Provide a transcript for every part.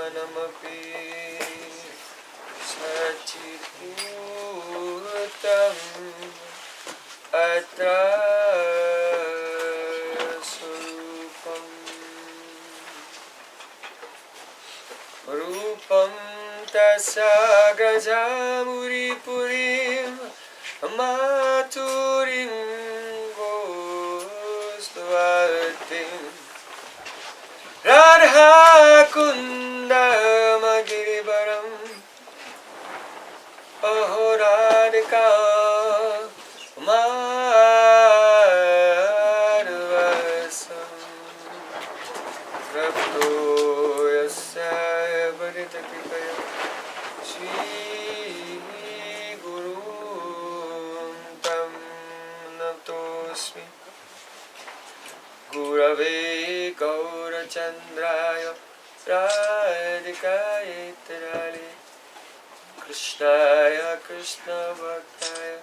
Jnanamapi Sachiputam Atra Surupam Rupam Tasagajamuri Purim Maturim Gosvatim Radha Kunda Magiribaram Ahoradika Marvasam Rapto Yasya Varita Kripaya Shri Guru Tam Natosmi Gurave Gaurachandraya Radhikaya Tirali Krishnaya Krishna Bhaktaya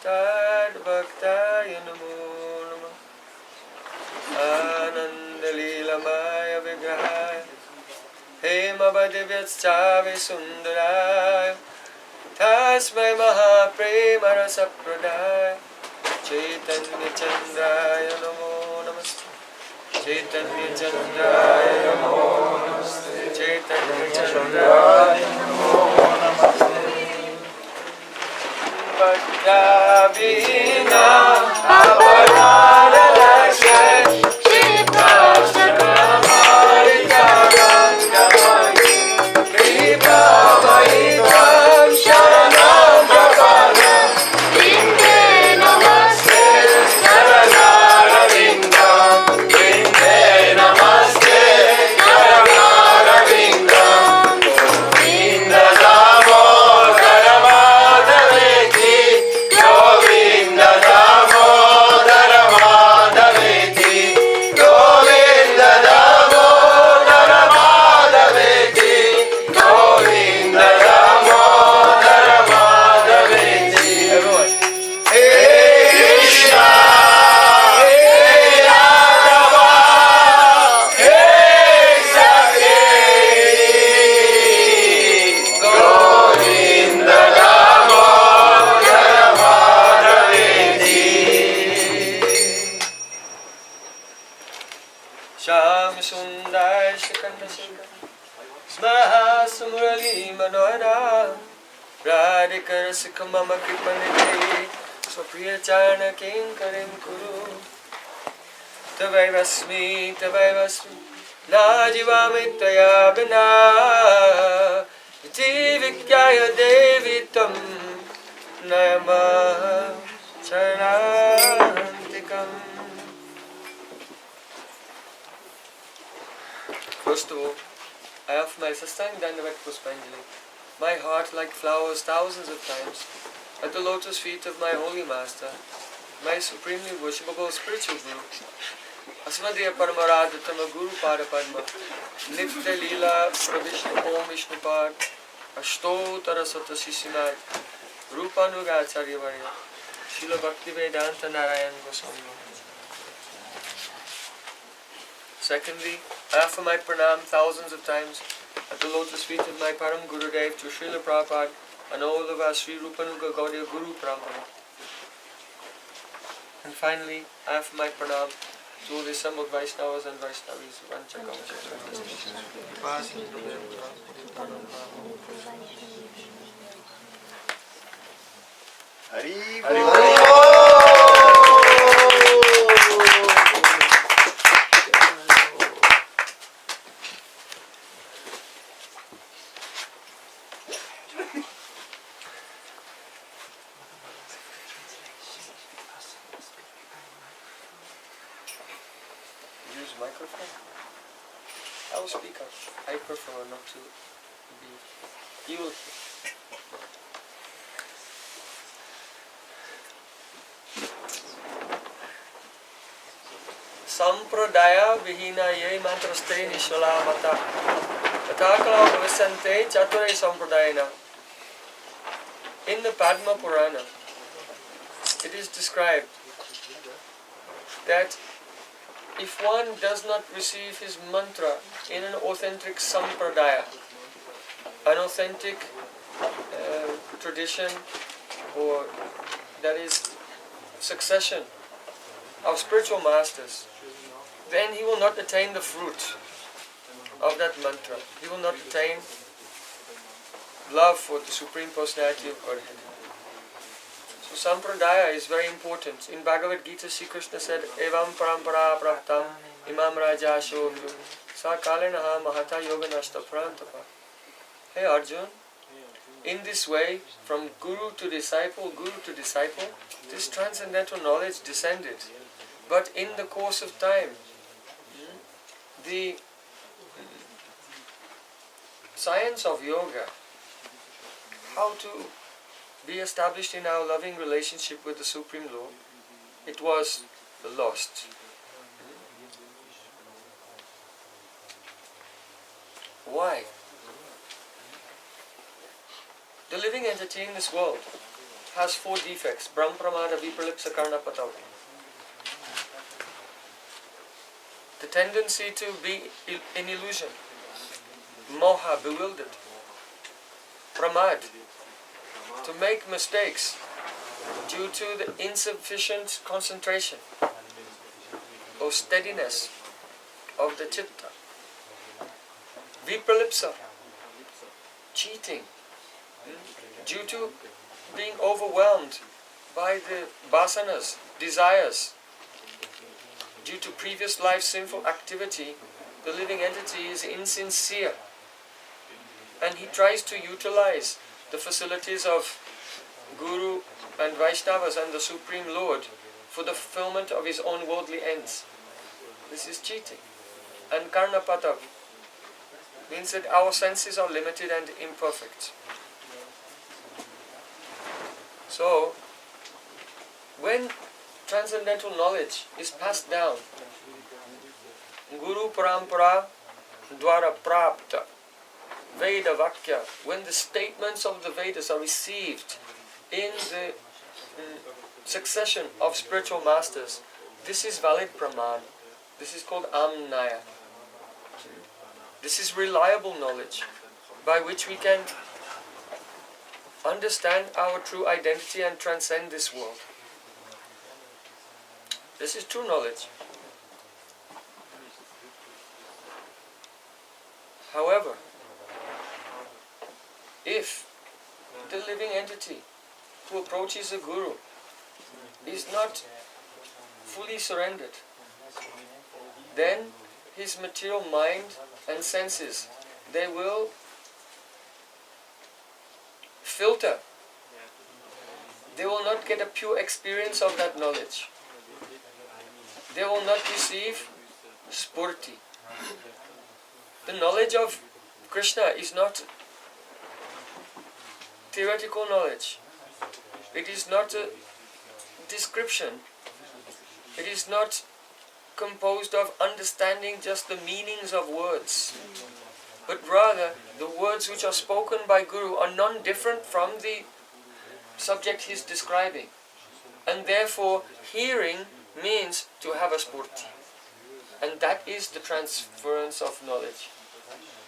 Tad Bhaktaya Namo Namah Ananda Lila Maya Vigrahaya Hema Bhadivyatsavi Sundaraya Tasmai Mahaprema Rasa-apradayas Chaitanya Chandraya Namo Namaste Chaitanya Chandraya Namo Namaste Chaitanya Chandraya Namo Namaste Bhaktavina Apa-sampradayas Mama Kripanite Swapriya Charana Kinkarim Kuru Tavaivasmi Najivami Taya Bina Iti Vikyaya Devitam Nayama Charantikam. First of all, I offer my Sastang Dandavat Puspanjali, my heart like flowers thousands of times, at the lotus feet of my holy master, my supremely worshipable spiritual guru, Asmadya Paramaradhatama Guru Pada Padma, Nitya Leela Pravishnu Om Vishnupad, Ashtotara Satasishimad, Rupanuga Acharya Varya, Srila Bhaktivinoda Narayan Goswami. Secondly, I offer my pranam thousands of times at the lotus feet of my Param Gurudev to Srila Prabhupada and all of our Sri Rupanuga Gaudiya Guru Parampara. And finally, I offer my pranam to the Samud Vaishnavas and Vaishnavis. Hari microphone? I will speak up. I prefer not to be. You will hear. Sampradaya vihina ye mantraste nishalamata Tathakala bhavisante chature sampradayana. In the Padma Purana, it is described that if one does not receive his mantra in an authentic sampradaya, an authentic tradition, or that is succession of spiritual masters, then he will not attain the fruit of that mantra. He will not attain love for the Supreme Personality of Godhead. So sampradaya is very important. In Bhagavad Gita, Sri Krishna said, Evam parampara praptam imam raja shobhu sa kalinaha mahata yoga nashta parantapa. Hey Arjun, in this way, from guru to disciple, this transcendental knowledge descended. But in the course of time, the science of yoga, how to be established in our loving relationship with the Supreme Lord, it was lost. Why? The living entity in this world has 4 defects: Brahm, Pramada, Vipralipsa, Karna, Patav. The tendency to be in illusion, moha, bewildered, pramad, to make mistakes due to the insufficient concentration or steadiness of the chitta. Vipralipsa, cheating, due to being overwhelmed by the vasanas, desires. Due to previous life sinful activity, the living entity is insincere, and he tries to utilize the facilities of Guru and Vaishnavas and the Supreme Lord for the fulfillment of his own worldly ends. This is cheating. And Karnapata means that our senses are limited and imperfect. So, when transcendental knowledge is passed down, Guru Parampara Dwara Prapta, Veda Vakya, when the statements of the Vedas are received in the succession of spiritual masters, this is valid Praman. This is called Amnaya. This is reliable knowledge by which we can understand our true identity and transcend this world. This is true knowledge. However, if the living entity who approaches a guru is not fully surrendered, then his material mind and senses, they will filter. They will not get a pure experience of that knowledge. They will not receive spurti. The knowledge of Krishna is not theoretical knowledge. It is not a description. It is not composed of understanding just the meanings of words, but rather the words which are spoken by Guru are non-different from the subject he is describing. And therefore, hearing means to have a spurti. And that is the transference of knowledge.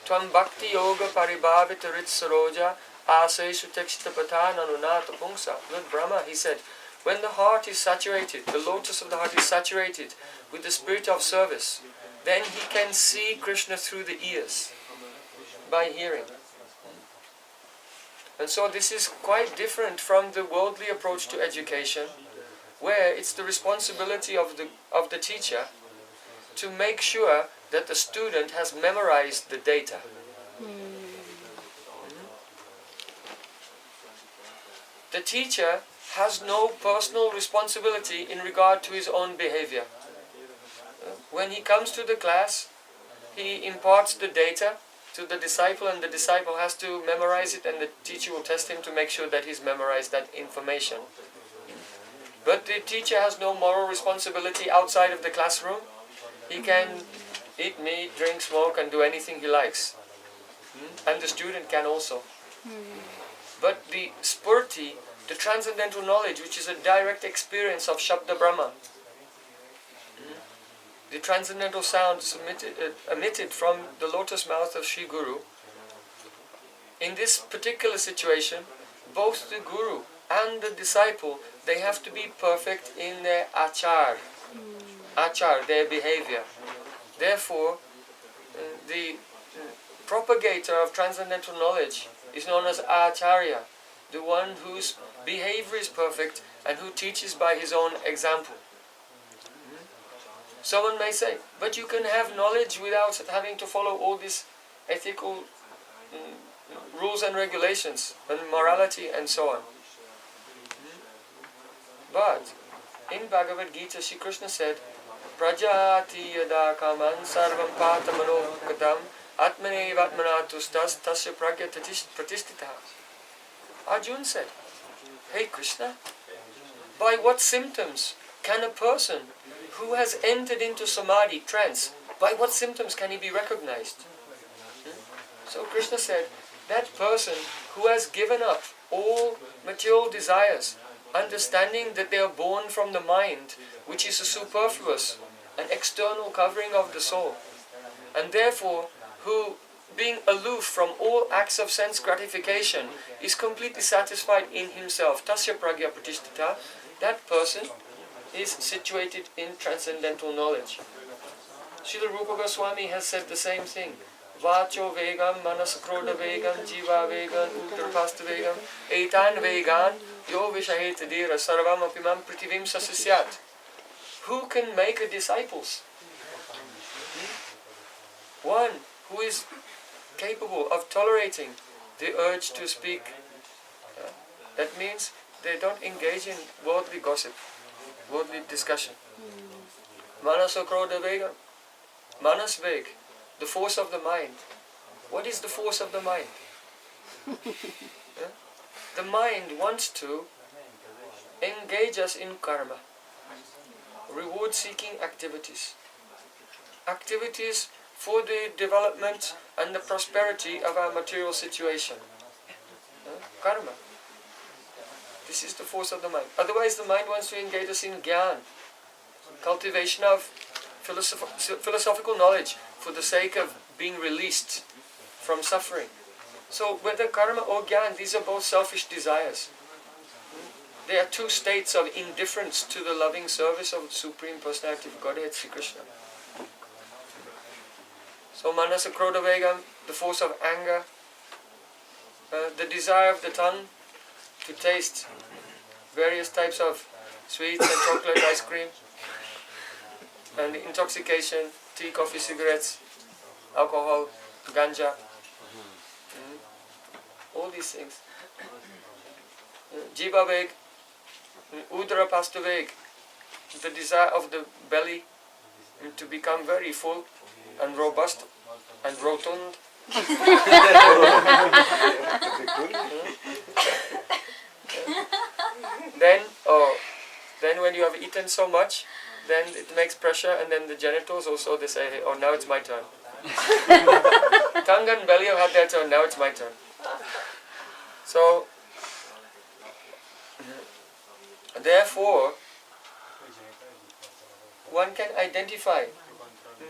Tvam bhakti yoga paribhavita rit saroja aseshu tekshita patana nunata pungsa. Lord Brahma, he said, when the heart is saturated, the lotus of the heart is saturated with the spirit of service, then he can see Krishna through the ears by hearing. And so this is quite different from the worldly approach to education, where it's the responsibility of the teacher to make sure that the student has memorized the data. The teacher has no personal responsibility in regard to his own behavior. When he comes to the class, he imparts the data to the disciple, and the disciple has to memorize it, and the teacher will test him to make sure that he's memorized that information. But the teacher has no moral responsibility outside of the classroom. He can eat meat, drink, smoke, and do anything he likes. And the student can also. But the spurti, the transcendental knowledge, which is a direct experience of Shabda Brahma, the transcendental sound emitted from the lotus mouth of Sri Guru, in this particular situation, both the Guru and the disciple, they have to be perfect in their achar, their behavior. Therefore, the propagator of transcendental knowledge is known as Acharya, the one whose behavior is perfect and who teaches by his own example. Someone may say, but you can have knowledge without having to follow all these ethical rules and regulations and morality and so on. But in Bhagavad Gita, Shri Krishna said, Prajati yada kaman sarvam patamano katam atmanev atmanatustas tasya pragya pratistita. Arjuna said, hey Krishna, by what symptoms can a person who has entered into samadhi, trance, by what symptoms can he be recognized? So Krishna said, that person who has given up all material desires, understanding that they are born from the mind, which is a superfluous, an external covering of the soul, and therefore who, being aloof from all acts of sense gratification, is completely satisfied in himself, tasya pragya pratisthita, that person is situated in transcendental knowledge. Srila Rupa Goswami has said the same thing. Vacho vegam, manas krodha vegam, jiva vegam, uttarpasta vegam, etan vegan, yo vishaheta dira sarvam apimam pritivim sasisyat. Who can make a disciples? One who is capable of tolerating the urge to speak. That means they don't engage in worldly gossip, worldly discussion. Manas krodha vegam, manas veg, the force of the mind. What is the force of the mind? The mind wants to engage us in karma, reward-seeking activities. Activities for the development and the prosperity of our material situation. Karma. This is the force of the mind. Otherwise the mind wants to engage us in jnana, cultivation of philosophical knowledge for the sake of being released from suffering. So whether karma or jnana, these are both selfish desires. They are two states of indifference to the loving service of the Supreme Personality of Godhead, Sri Krishna. So manasa krodha vegam, the force of anger, the desire of the tongue to taste various types of sweets and chocolate, ice cream, and the intoxication, tea, coffee, cigarettes, alcohol, ganja, all these things. Jiva veg, udara pasta veg, the desire of the belly to become very full and robust and rotund. Then when you have eaten so much, then it makes pressure, and then the genitals also, they say, hey, oh, now it's my turn. Tongue and belly have had their turn, now it's my turn. So, therefore, one can identify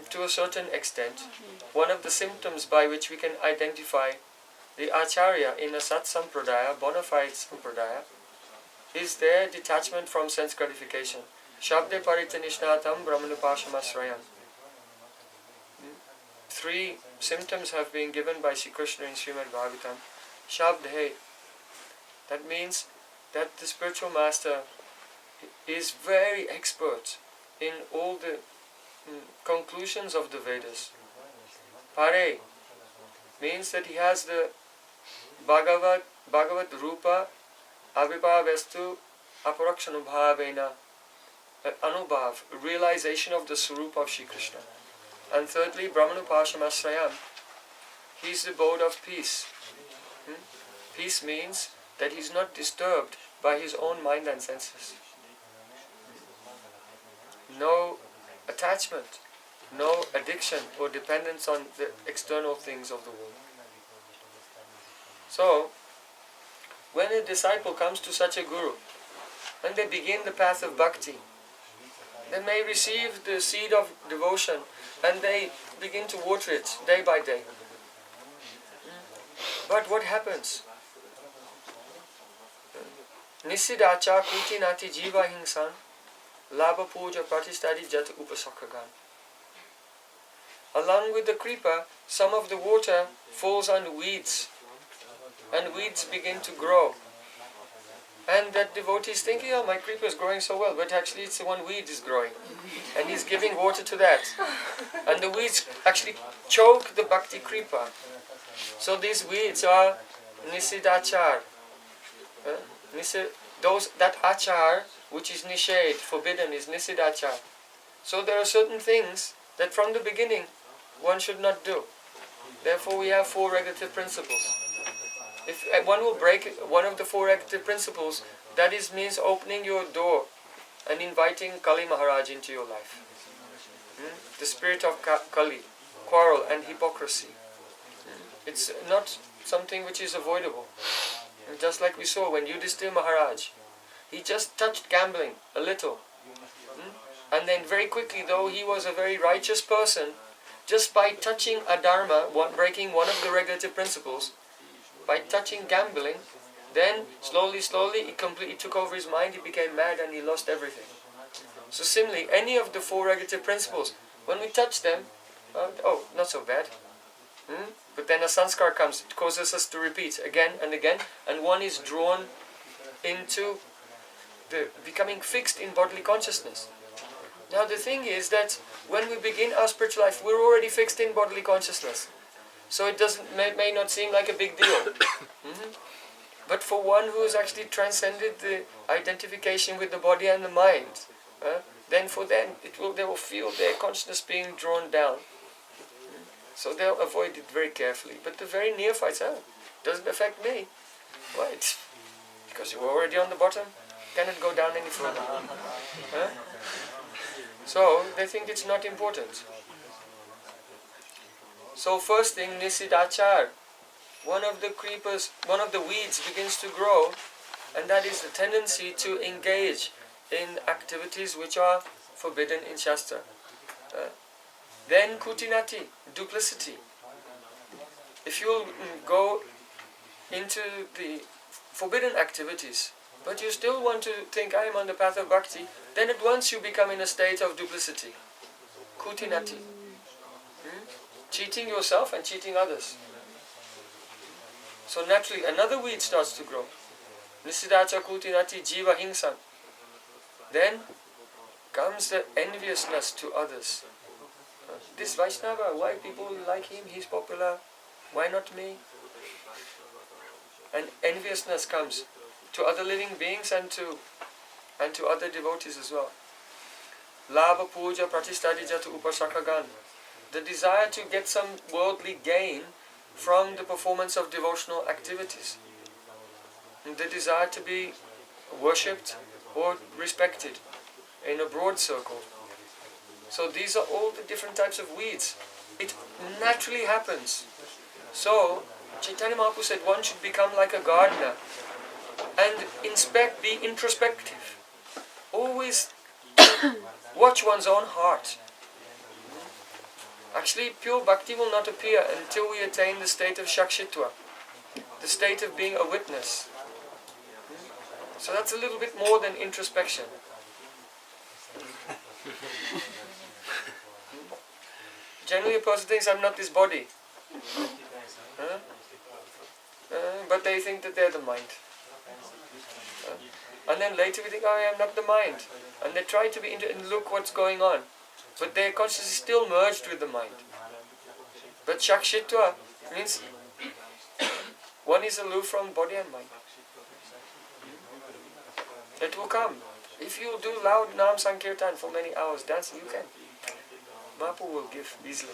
to a certain extent, one of the symptoms by which we can identify the Acharya in a Sat-sampradaya, bona fide sampradaya, is their detachment from sense gratification. Shabde parityanishnatam brahmanupashamasrayam. 3 symptoms have been given by Sri Krishna in Srimad Bhagavatam. Shabde, that means that the spiritual master is very expert in all the conclusions of the Vedas. Pare means that he has the Bhagavat Rupa Abhibhavestu Aparakshanubhavena, Anubhav, realization of the Swarupa of Shri Krishna. And thirdly, Brahmanupashamasrayam, he is the abode of peace. Peace means that he is not disturbed by his own mind and senses. No attachment, no addiction or dependence on the external things of the world. So, when a disciple comes to such a guru and they begin the path of bhakti, They may receive the seed of devotion and they begin to water it day by day. But what happens? Nisidacha kutinati jiva hingsan labha puja pratistadi jat upasakagan. Along with the creeper, some of the water falls on weeds, and weeds begin to grow. And that devotee is thinking, oh, my creeper is growing so well, but actually it's the one weed is growing. And he's giving water to that. And the weeds actually choke the bhakti creeper. So these weeds are nisidachar. That achar which is nishad, forbidden, is nisidachar. So there are certain things that from the beginning one should not do. Therefore we have 4 regulative principles. If one will break one of the 4 regulative principles, that means opening your door and inviting Kali Maharaj into your life. The spirit of Kali, quarrel and hypocrisy. It's not something which is avoidable. And just like we saw when Yudhishthira Maharaj, he just touched gambling a little. And then very quickly, though he was a very righteous person, just by touching adharma, breaking one of the regulative principles, by touching gambling, then slowly it completely took over his mind, he became mad and he lost everything. So similarly, any of the 4 regulative principles, when we touch them, oh, not so bad. But then a sanskar comes, it causes us to repeat again and again, and one is drawn into the becoming fixed in bodily consciousness. Now the thing is that when we begin our spiritual life, we're already fixed in bodily consciousness. So it may not seem like a big deal. But for one who has actually transcended the identification with the body and the mind, then for them they will feel their consciousness being drawn down. So they'll avoid it very carefully. But the very neophytes, doesn't affect me. Why? Because you're already on the bottom, cannot go down any further. So they think it's not important. So first thing, nisidachar. One of the creepers, one of the weeds begins to grow, and that is the tendency to engage in activities which are forbidden in Shastra. Then kutinati, duplicity. If you go into the forbidden activities, but you still want to think I am on the path of bhakti, then at once you become in a state of duplicity. Kutinati. Cheating yourself and cheating others. So naturally another weed starts to grow. Nisidacha kutinati jiva hingsan. Then comes the enviousness to others. This Vaishnava, why people like him, he's popular, why not me? And enviousness comes to other living beings and to other devotees as well. Labha puja pratistadi jatu upasakagan. The desire to get some worldly gain from the performance of devotional activities. And the desire to be worshipped or respected in a broad circle. So these are all the different types of weeds. It naturally happens. So Chaitanya Mahaprabhu said one should become like a gardener and be introspective. Always watch one's own heart. Actually, pure bhakti will not appear until we attain the state of shakshitva, the state of being a witness. So that's a little bit more than introspection. Generally a person thinks I'm not this body. But they think that they're the mind. And then later we think, oh, I am not the mind. And they try to be and look what's going on. But their consciousness is still merged with the mind. But shakshitva means one is aloof from body and mind. It will come. If you do loud Nam Sankirtan for many hours, dancing, you can. Mahaprabhu will give easily.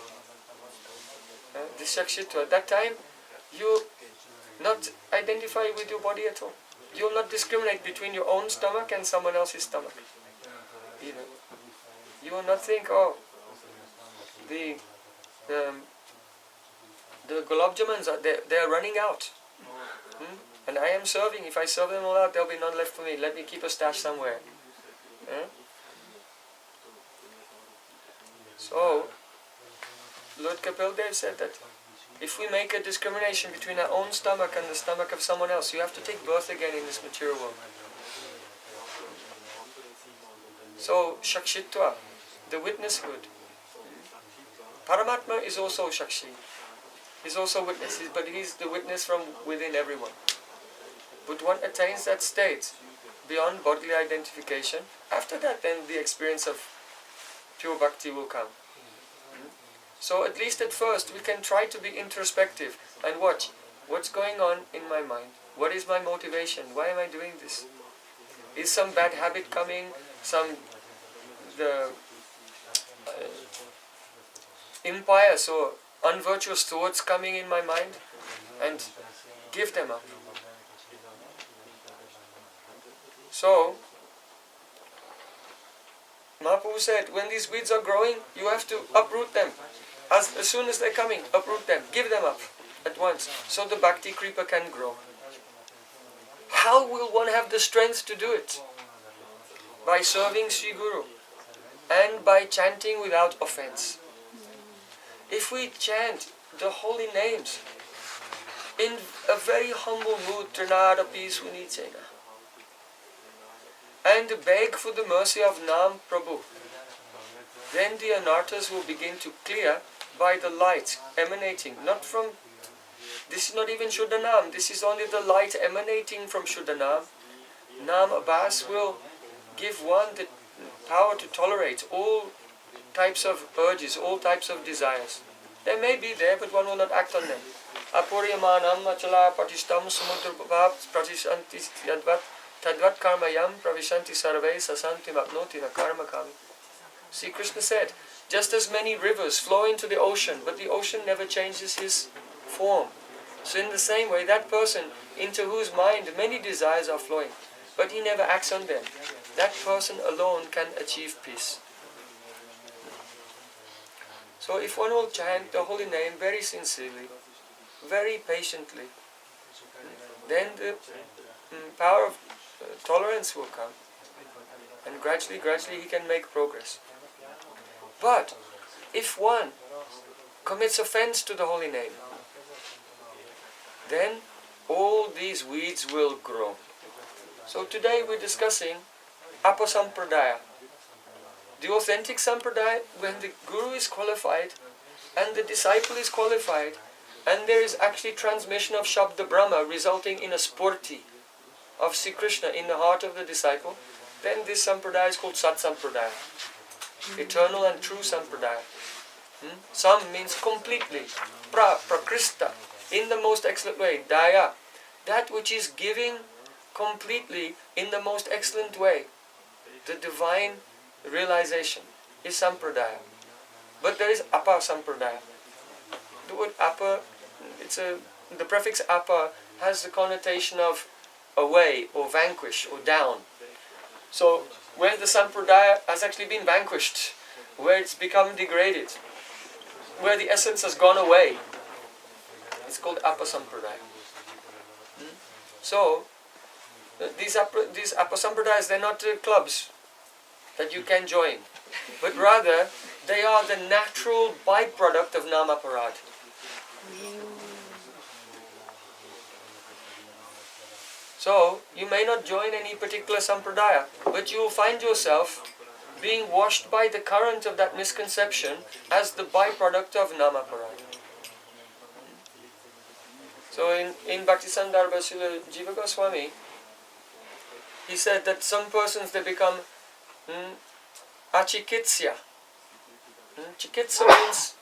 This shakshitva, at that time, you not identify with your body at all. You will not discriminate between your own stomach and someone else's stomach. Even. You will not think, oh, the gulab jamans, they are running out. And I am serving. If I serve them all out, there will be none left for me. Let me keep a stash somewhere. So, Lord Kapil Dev said that if we make a discrimination between our own stomach and the stomach of someone else, you have to take birth again in this material world. So, Shakshitva, the witnesshood. Paramatma is also Shakshi. He's also witness, but he's the witness from within everyone. But one attains that state beyond bodily identification. After that, then the experience of pure bhakti will come. So at least at first we can try to be introspective and watch what's going on in my mind. What is my motivation? Why am I doing this? Is some bad habit coming? Impious or unvirtuous thoughts coming in my mind? And give them up. So, Mahaprabhu said, when these weeds are growing, you have to uproot them. As soon as they're coming, uproot them, give them up at once, so the bhakti kripa can grow. How will one have the strength to do it? By serving Sri Guru and by chanting without offense. If we chant the holy names in a very humble mood, Trinadapi Sunichena, and beg for the mercy of Nam Prabhu, then the anarthas will begin to clear by the light emanating, not from, this is not even Shuddhanam, this is only the light emanating from Shuddhanam. Nama-aparadha will give one the power to tolerate all types of urges, all types of desires. They may be there, but one will not act on them. Apuryamanam achala patishtam samudra pratishanti yadvat tadvat karmayam pravishanti sarve sasanti mapnoti na karma kami. See, Krishna said, just as many rivers flow into the ocean, but the ocean never changes his form. So in the same way, that person into whose mind many desires are flowing, but he never acts on them, that person alone can achieve peace. So if one will chant the holy name very sincerely, very patiently, then the power of tolerance will come, and gradually he can make progress. But if one commits offense to the holy name, then all these weeds will grow. So today we're discussing Apa-sampradaya. The authentic sampradaya, when the guru is qualified and the disciple is qualified, and there is actually transmission of Shabda Brahma resulting in a spurti of Sri Krishna in the heart of the disciple, then this sampradaya is called Sat Sampradaya. Eternal and true sampradaya. Sam means completely. Prakrista, in the most excellent way. Daya, that which is giving completely in the most excellent way. The divine realization is sampradaya. But there is Apa-sampradaya. The word Apa, the prefix Apa has the connotation of away or vanquish or down. So where the sampradaya has actually been vanquished, where it's become degraded, where the essence has gone away, it's called Apa-sampradaya. So these Apa-sampradayas, they're not clubs that you can join, but rather they are the natural byproduct of nama-aparadha. So, you may not join any particular sampradaya, but you will find yourself being washed by the current of that misconception as the byproduct of nama-aparadha. So in Bhakti-sandarbha, Srila Jiva Goswami, he said that some persons, they become achikitsya. Chikitsa means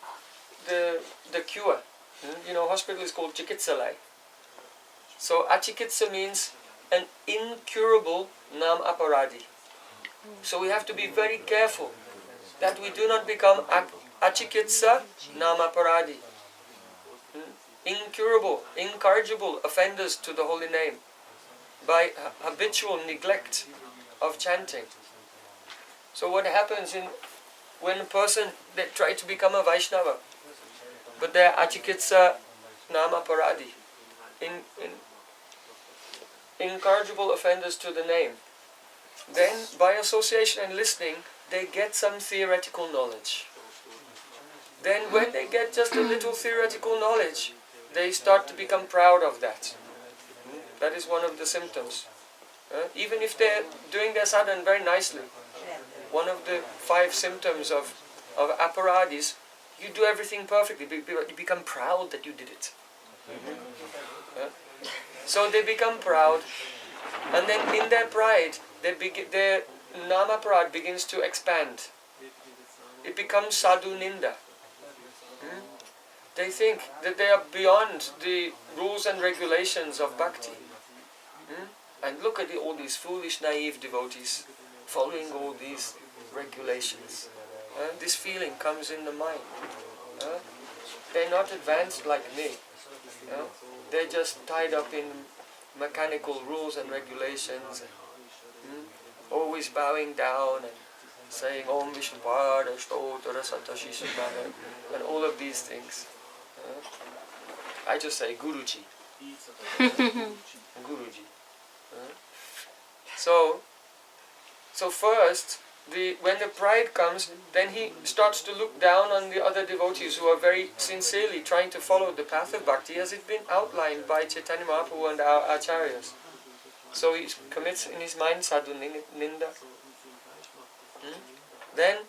the cure. Hospital is called chikitsalai. So achikitsa means an incurable nama-aparadhi. So we have to be very careful that we do not become achikitsa nama-aparadhi. Incurable, incorrigible offenders to the holy name by habitual neglect of chanting. So what happens when a person, they try to become a Vaishnava, but they are achikitsa nama-aparadhi, incorrigible offenders to the name, then by association and listening, they get some theoretical knowledge. then when they get just a little theoretical knowledge, they start to become proud of that. That is one of the symptoms. Even if they're doing their sadhana very nicely, one of the 5 symptoms of aparadha is you do everything perfectly, you become proud that you did it. So they become proud, and then in their pride, their nama-aparadha begins to expand. It becomes sadhu ninda. They think that they are beyond the rules and regulations of bhakti. And look at all these foolish, naive devotees following all these regulations. This feeling comes in the mind. They're not advanced like me. They're just tied up in mechanical rules and regulations. Always bowing down and saying Om Vishnupada, Stotra, Satashi Subhana, and all of these things. I just say Guruji. Guruji. So first, when the pride comes, then he starts to look down on the other devotees who are very sincerely trying to follow the path of bhakti as it's been outlined by Chaitanya Mahaprabhu and our acharyas. So he commits in his mind sadhu ninda. Then,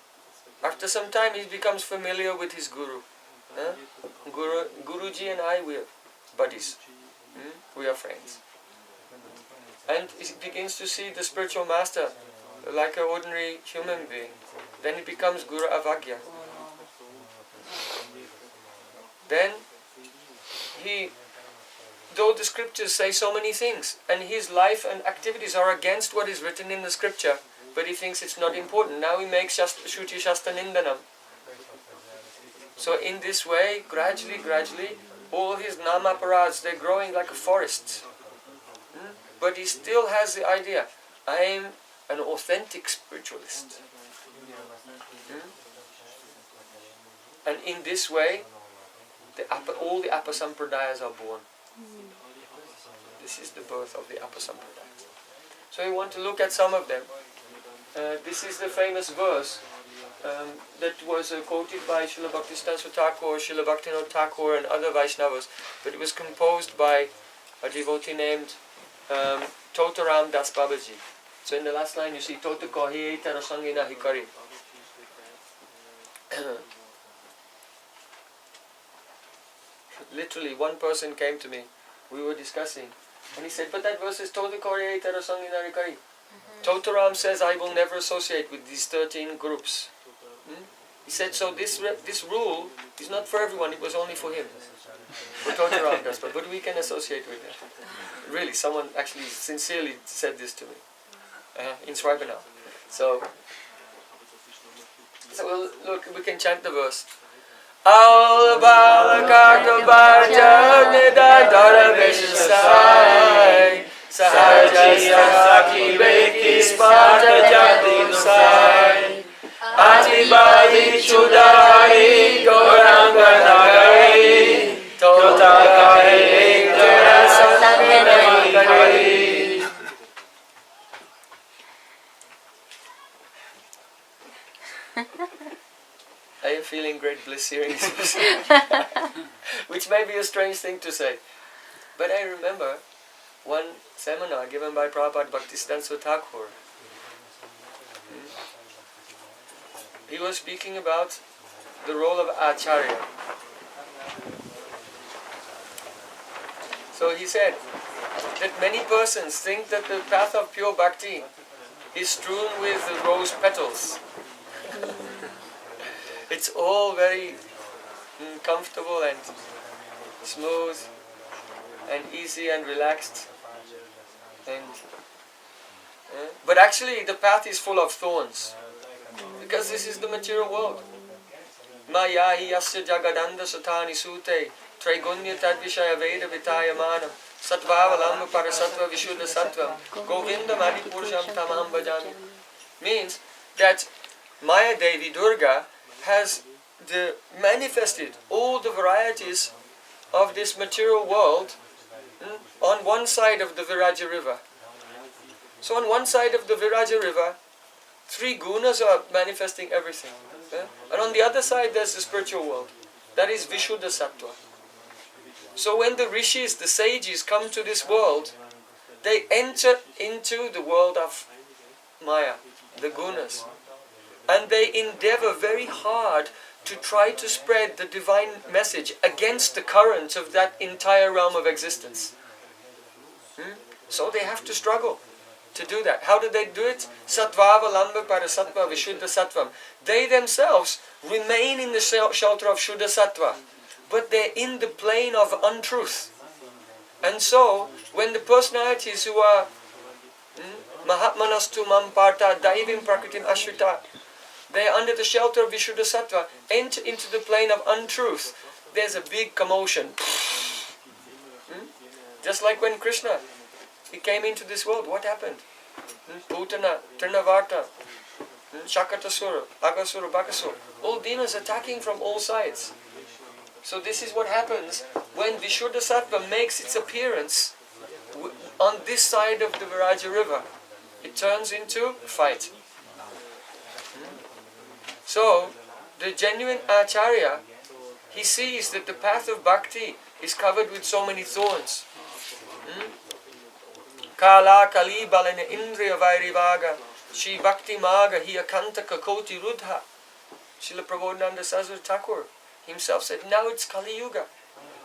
after some time, he becomes familiar with his guru. Guruji and I, we are buddies. We are friends. And he begins to see the spiritual master like an ordinary human being. Then he becomes Guru Avagya. Then though the scriptures say so many things, and his life and activities are against what is written in the scripture, but he thinks it's not important. Now he makes Shruti Shastra Nindanam. So in this way, gradually, all his nama-aparadhas, they're growing like a forest. But he still has the idea, I am an authentic spiritualist. And in this way, all the Apa-sampradayas are born. This is the birth of the Apa-sampradayas. So we want to look at some of them. This is the famous verse that was quoted by Srila Bhaktivinoda Thakura, Srila Bhaktivinoda Thakura and other Vaishnavas, but it was composed by a devotee named Totaram Das Babaji. So in the last line you see Tota Kohi Tarasangina Hikari. Literally, one person came to me, we were discussing, and he said, but that verse is Tota Kohi Tarasangina Hikari. Totaram says, I will never associate with these 13 groups. He said, so this rule is not for everyone, it was only for him. For Totaram Das, but we can associate with it. Really, someone actually sincerely said this to me. In Swipenau. So we'll look, we can chant the verse. Al balakata barja nidadara vishasai Sahaja saki veki sparta jatinsai Atibadi chudai goranga nagari Totakai Jarasaminamagari. I am feeling great bliss hearing this, which may be a strange thing to say. But I remember one seminar given by Prabhupada Bhaktivinoda Thakura. He was speaking about the role of Acharya. So he said that many persons think that the path of pure bhakti is strewn with rose petals. It's all very comfortable and smooth and easy and relaxed. But actually the path is full of thorns. Because this is the material world. Maya hi yasya jagadanda satani sute traigunya tadvishaya veda vitayamanam satvavalamma parasatva vishuddha sattvam govindam adipurusham tamam bhajami. Means that Maya Devi Durga has manifested all the varieties of this material world on one side of the Viraja river. So on one side of the Viraja river, 3 gunas are manifesting everything. And on the other side there's the spiritual world. That is Vishuddha Sattva. So when the rishis, the sages, come to this world, they enter into the world of Maya, the gunas. And they endeavor very hard to try to spread the divine message against the current of that entire realm of existence. So they have to struggle to do that. How do they do it? Sattva-avalamba parasattva vishuddha sattvam. They themselves remain in the shelter of Shuddha Sattva, but they're in the plane of untruth. And so, when the personalities who are Mahatmanastu mam parta daivim prakritim ashrita, they are under the shelter of Vishuddha Sattva, enter into the plane of untruth, there's a big commotion. Just like when Krishna, he came into this world, what happened? Putana, Trinavarta, Shakatasura, Agasura, Bakasura, all demons attacking from all sides. So this is what happens when Vishuddha Sattva makes its appearance on this side of the Viraja river. It turns into fight. So, the genuine Acharya, he sees that the path of bhakti is covered with so many thorns. Kala kali balana indriya vairivaga Shri Bhakti Maga hiya kantaka koti rudha. Srila Prabhu Thakur himself said, now it's Kali Yuga.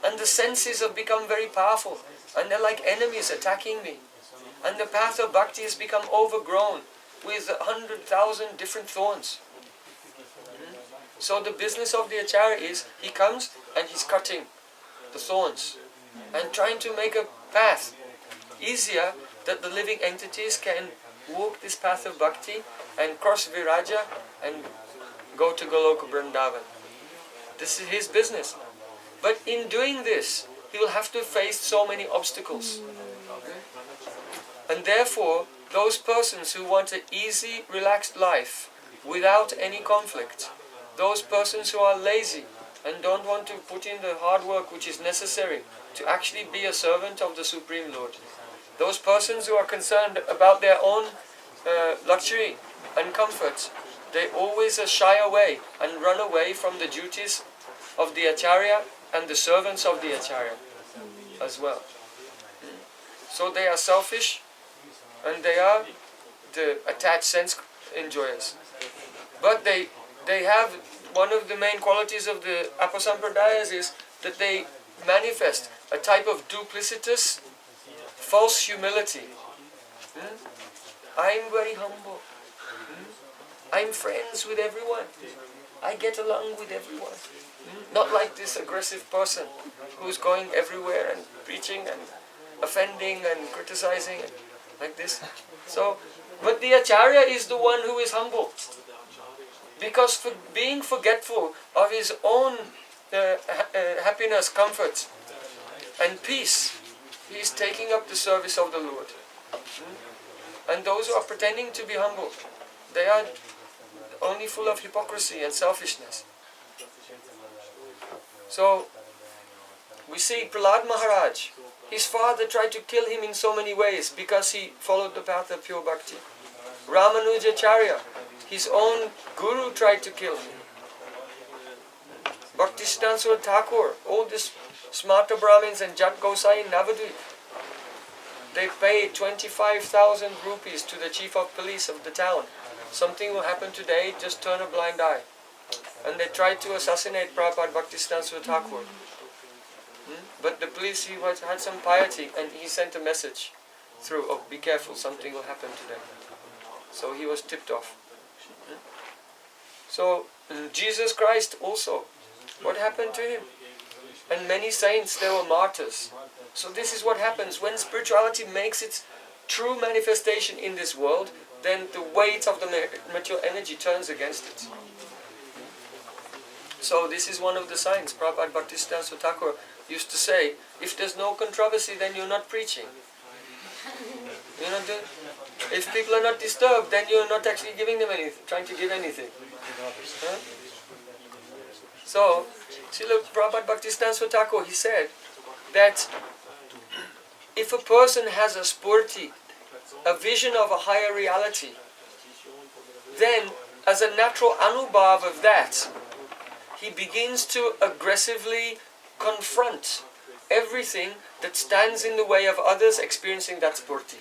And the senses have become very powerful. And they're like enemies attacking me. And the path of bhakti has become overgrown with 100,000 different thorns. So the business of the Acharya is, he comes and he's cutting the thorns and trying to make a path easier that the living entities can walk this path of bhakti and cross Viraja and go to Goloka Vrindavan. This is his business. But in doing this, he will have to face so many obstacles. And therefore, those persons who want an easy, relaxed life without any conflict, those persons who are lazy and don't want to put in the hard work which is necessary to actually be a servant of the Supreme Lord, those persons who are concerned about their own luxury and comfort, they always shy away and run away from the duties of the Acharya and the servants of the Acharya as well. So they are selfish and they are the attached sense enjoyers. But they have one of the main qualities of the Apa-sampradayas is that they manifest a type of duplicitous, false humility. I'm very humble. I'm friends with everyone. I get along with everyone. Not like this aggressive person who's going everywhere and preaching and offending and criticizing and like this. So, but the Acharya is the one who is humble. Because for being forgetful of his own happiness, comfort and peace, he is taking up the service of the Lord. And those who are pretending to be humble, they are only full of hypocrisy and selfishness. So, we see Prahlad Maharaj, his father tried to kill him in so many ways because he followed the path of pure bhakti. Ramanujacharya, his own guru, tried to kill him. Bhaktisiddhanta Thakur, all these Smarta Brahmins and Jat Gosai in Navadvip, they paid 25,000 rupees to the chief of police of the town. Something will happen today, just turn a blind eye. And they tried to assassinate Prabhupada Bhaktisiddhanta Thakur. But the police, he had some piety and he sent a message through, oh, be careful, something will happen today. So he was tipped off. So Jesus Christ also, what happened to him? And many saints, they were martyrs. So this is what happens when spirituality makes its true manifestation in this world, then the weight of the material energy turns against it. So this is one of the signs. Prabhupada Bhaktisiddhanta Thakur used to say, if there's no controversy, then you're not preaching. You're not doing, if people are not disturbed, then you're not actually giving them anything, trying to give anything. Huh? So, Srila Prabhupada Bhaktisiddhanta Thakur, he said that if a person has a spurti, a vision of a higher reality, then as a natural anubhav of that, he begins to aggressively confront everything that stands in the way of others experiencing that spurti.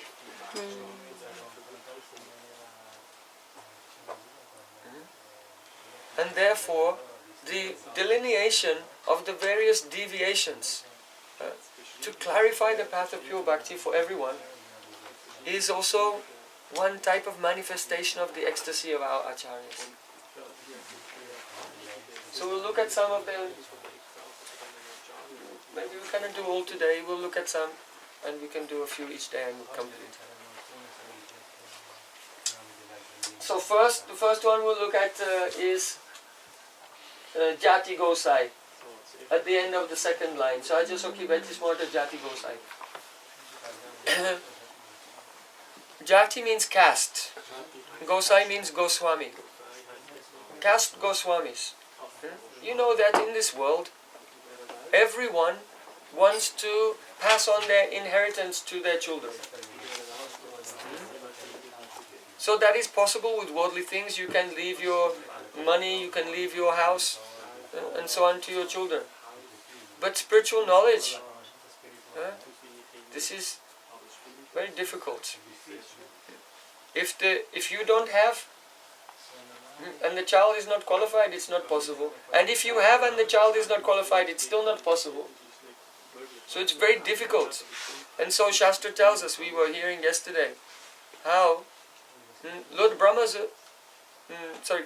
And therefore, the delineation of the various deviations to clarify the path of pure bhakti for everyone is also one type of manifestation of the ecstasy of our acharyas. So we'll look at some of them. Maybe we cannot do all today. We'll look at some, and we can do a few each day and complete. So the first one we'll look at is Jati Gosai, at the end of the second line. So I just keep Smorta Jati Gosai. Jati means caste. Gosai means Goswami. Caste Goswamis. You know that in this world, everyone wants to pass on their inheritance to their children. So that is possible with worldly things. You can leave your money, you can leave your house, and so on to your children. But spiritual knowledge, this is very difficult. If you don't have, and the child is not qualified, it's not possible. And if you have and the child is not qualified, it's still not possible. So it's very difficult. And so Shastra tells us, we were hearing yesterday, how Lord Brahma's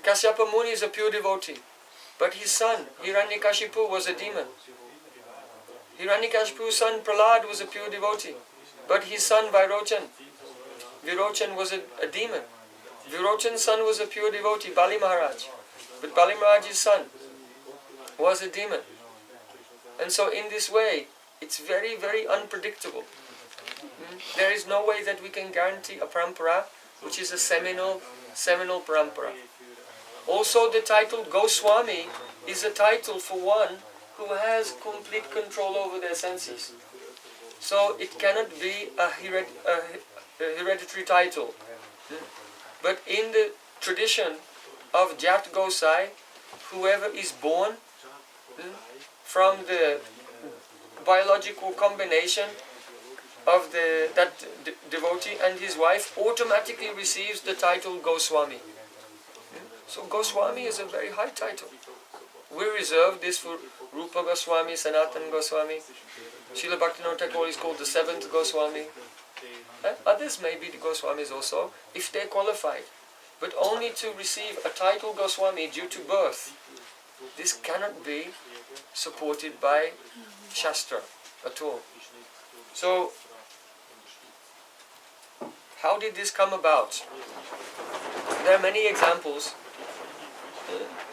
Kasyapa Muni is a pure devotee. But his son, Hiranyakashipu, was a demon. Hiranyakashipu's son, Prahlad, was a pure devotee. But his son, Virochan was a demon. Virochan's son was a pure devotee, Bali Maharaj. But Bali Maharaj's son was a demon. And so in this way, it's very, very unpredictable. There is no way that we can guarantee a parampara, which is a seminal parampara. Also the title Goswami is a title for one who has complete control over their senses. So it cannot be a hereditary title. But in the tradition of Jat Gosai, whoever is born from the biological combination of that devotee and his wife automatically receives the title Goswami. So Goswami is a very high title. We reserve this for Rupa Goswami, Sanatana Goswami. Srila Bhaktivinoda Thakura is called the seventh Goswami. Others may be the Goswamis also, if they are qualified. But only to receive a title Goswami due to birth, this cannot be supported by Shastra at all. So, how did this come about? There are many examples.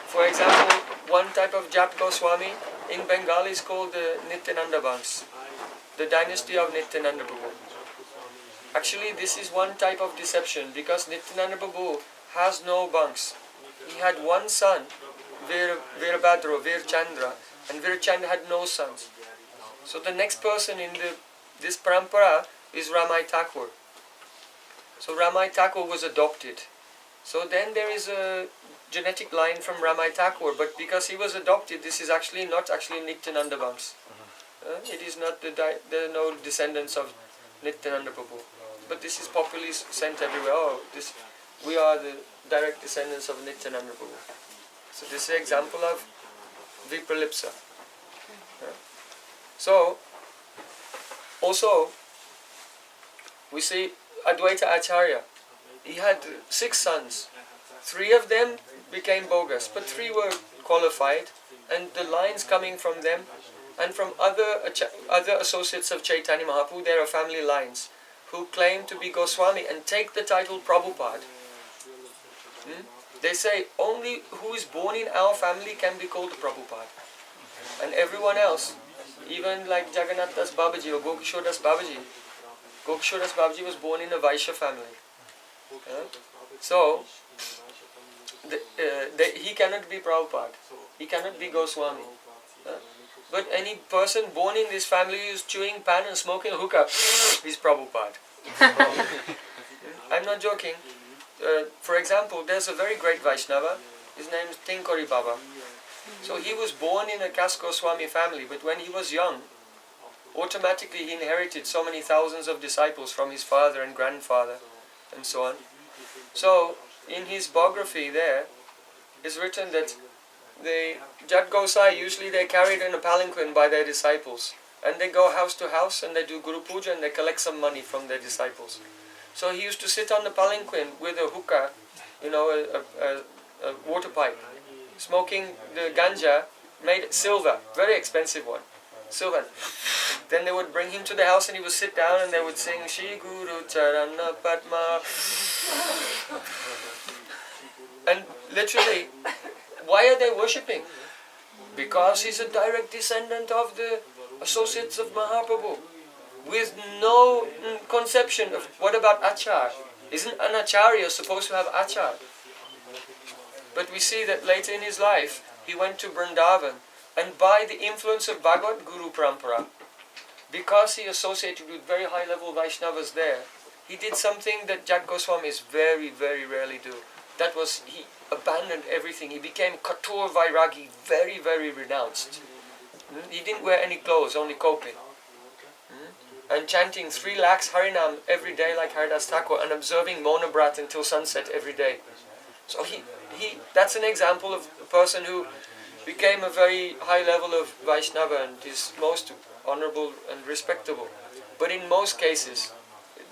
For example, one type of Jap Goswami in Bengal is called the Nityananda Vansh, the dynasty of Nityananda Prabhu. Actually, this is one type of deception because Nityananda Prabhu has no banks. He had one son, Virabhadra, Virchandra, and Virchandra had no sons. So the next person in this parampara is Ramai Thakur. So Ramai Thakur was adopted. So then there is a genetic line from Ramai Thakur, but because he was adopted, this is actually not Nityananda Vansh. It is not there are no descendants of Nityananda Prabhu. But this is popularly sent everywhere. Oh, we are the direct descendants of Nityananda Prabhu. So this is an example of Vipralipsa. So, also, we see Advaita Acharya. He had 6 sons. 3 of them became bogus, but 3 were qualified, and the lines coming from them and from other associates of Chaitanya Mahaprabhu, there are family lines who claim to be Goswami and take the title Prabhupada. They say only who is born in our family can be called Prabhupada. And everyone else, even like Jagannath Das Babaji or Gokishore Das Babaji. Gokishore Das Babaji was born in a Vaishya family. So, he cannot be Prabhupada. He cannot be Goswami. But any person born in this family who is chewing pan and smoking hookah, he's Prabhupada. I'm not joking. For example, there's a very great Vaishnava, his name is Tinkori Baba. So he was born in a Kas Goswami family, but when he was young, automatically he inherited so many thousands of disciples from his father and grandfather and so on. So in his biography there is written that the Jat Gosai, usually they're carried in a palanquin by their disciples, and they go house to house and they do Guru Puja and they collect some money from their disciples. So he used to sit on the palanquin with a hookah, a water pipe, smoking the ganja, made silver, very expensive one, silver. Then they would bring him to the house and he would sit down and they would sing Shri Guru Charana Padma. And literally, why are they worshipping? Because he's a direct descendant of the associates of Mahaprabhu, with no conception of what about achar. Isn't an acharya supposed to have achar? But we see that later in his life, he went to Vrindavan, and by the influence of Bhagavad Guru Parampara, because he associated with very high level Vaishnavas there, he did something that Jat Goswamis very, very rarely do. That was, he abandoned everything. He became Katur Vairagi, very, very renounced. He didn't wear any clothes, only coping. And chanting 3 lakhs Harinam every day like Haridas Thakur, and observing Monabrat until sunset every day. So that's an example of a person who became a very high level of Vaishnava and is most honorable and respectable. But in most cases,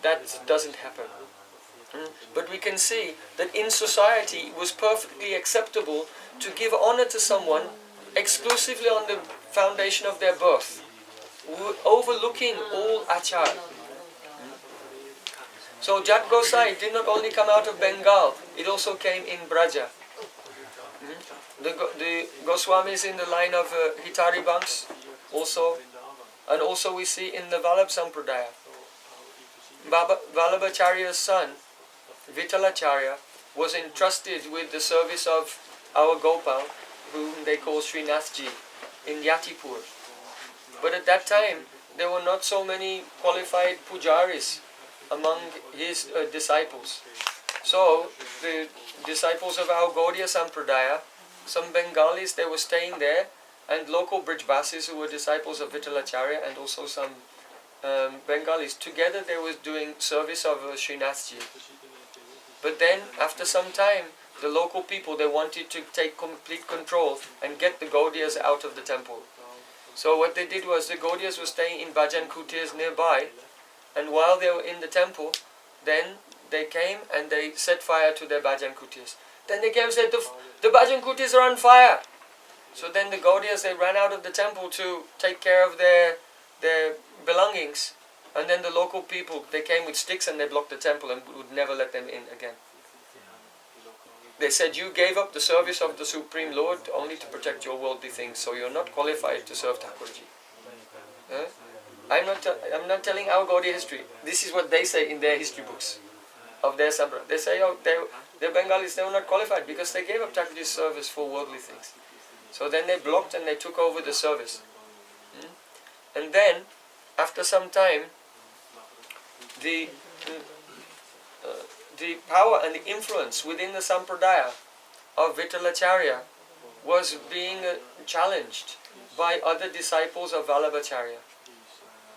that doesn't happen. But we can see that in society it was perfectly acceptable to give honor to someone exclusively on the foundation of their birth, overlooking all achar. So Jat Gosai did not only come out of Bengal, it also came in Braja. The Goswamis in the line of Hitari Banks also, and also we see in the Vallabha-sampradaya. Vallabhacharya's son, Vittalacharya, was entrusted with the service of our Gopal, whom they call Srinathji, in Yatipur. But at that time, there were not so many qualified pujaris among his disciples. So, the disciples of our Gaudiya Sampradaya, some Bengalis, they were staying there, and local Brijbasis who were disciples of Vittalacharya, and also some Bengalis, together they were doing service of Srinathji. But then, after some time, the local people, they wanted to take complete control and get the Gaudiyas out of the temple. So what they did was, the Gaudiyas were staying in Bhajan Kutirs nearby, and while they were in the temple, then they came and they set fire to their Bhajan Kutirs. Then they came and said, the Bhajan Kutirs are on fire. So then the Gaudiyas, they ran out of the temple to take care of their belongings. And then the local people, they came with sticks and they blocked the temple and would never let them in again. They said, you gave up the service of the Supreme Lord only to protect your worldly things, so you're not qualified to serve Thakurji. I'm not telling our Gaudiya history. This is what they say in their history books of their Sampradaya. They say, they're Bengalis, they were not qualified because they gave up Thakurji's service for worldly things. So then they blocked and they took over the service. And then, after some time, the power and the influence within the Sampradaya of Vittalacharya was being challenged by other disciples of Vallabhacharya.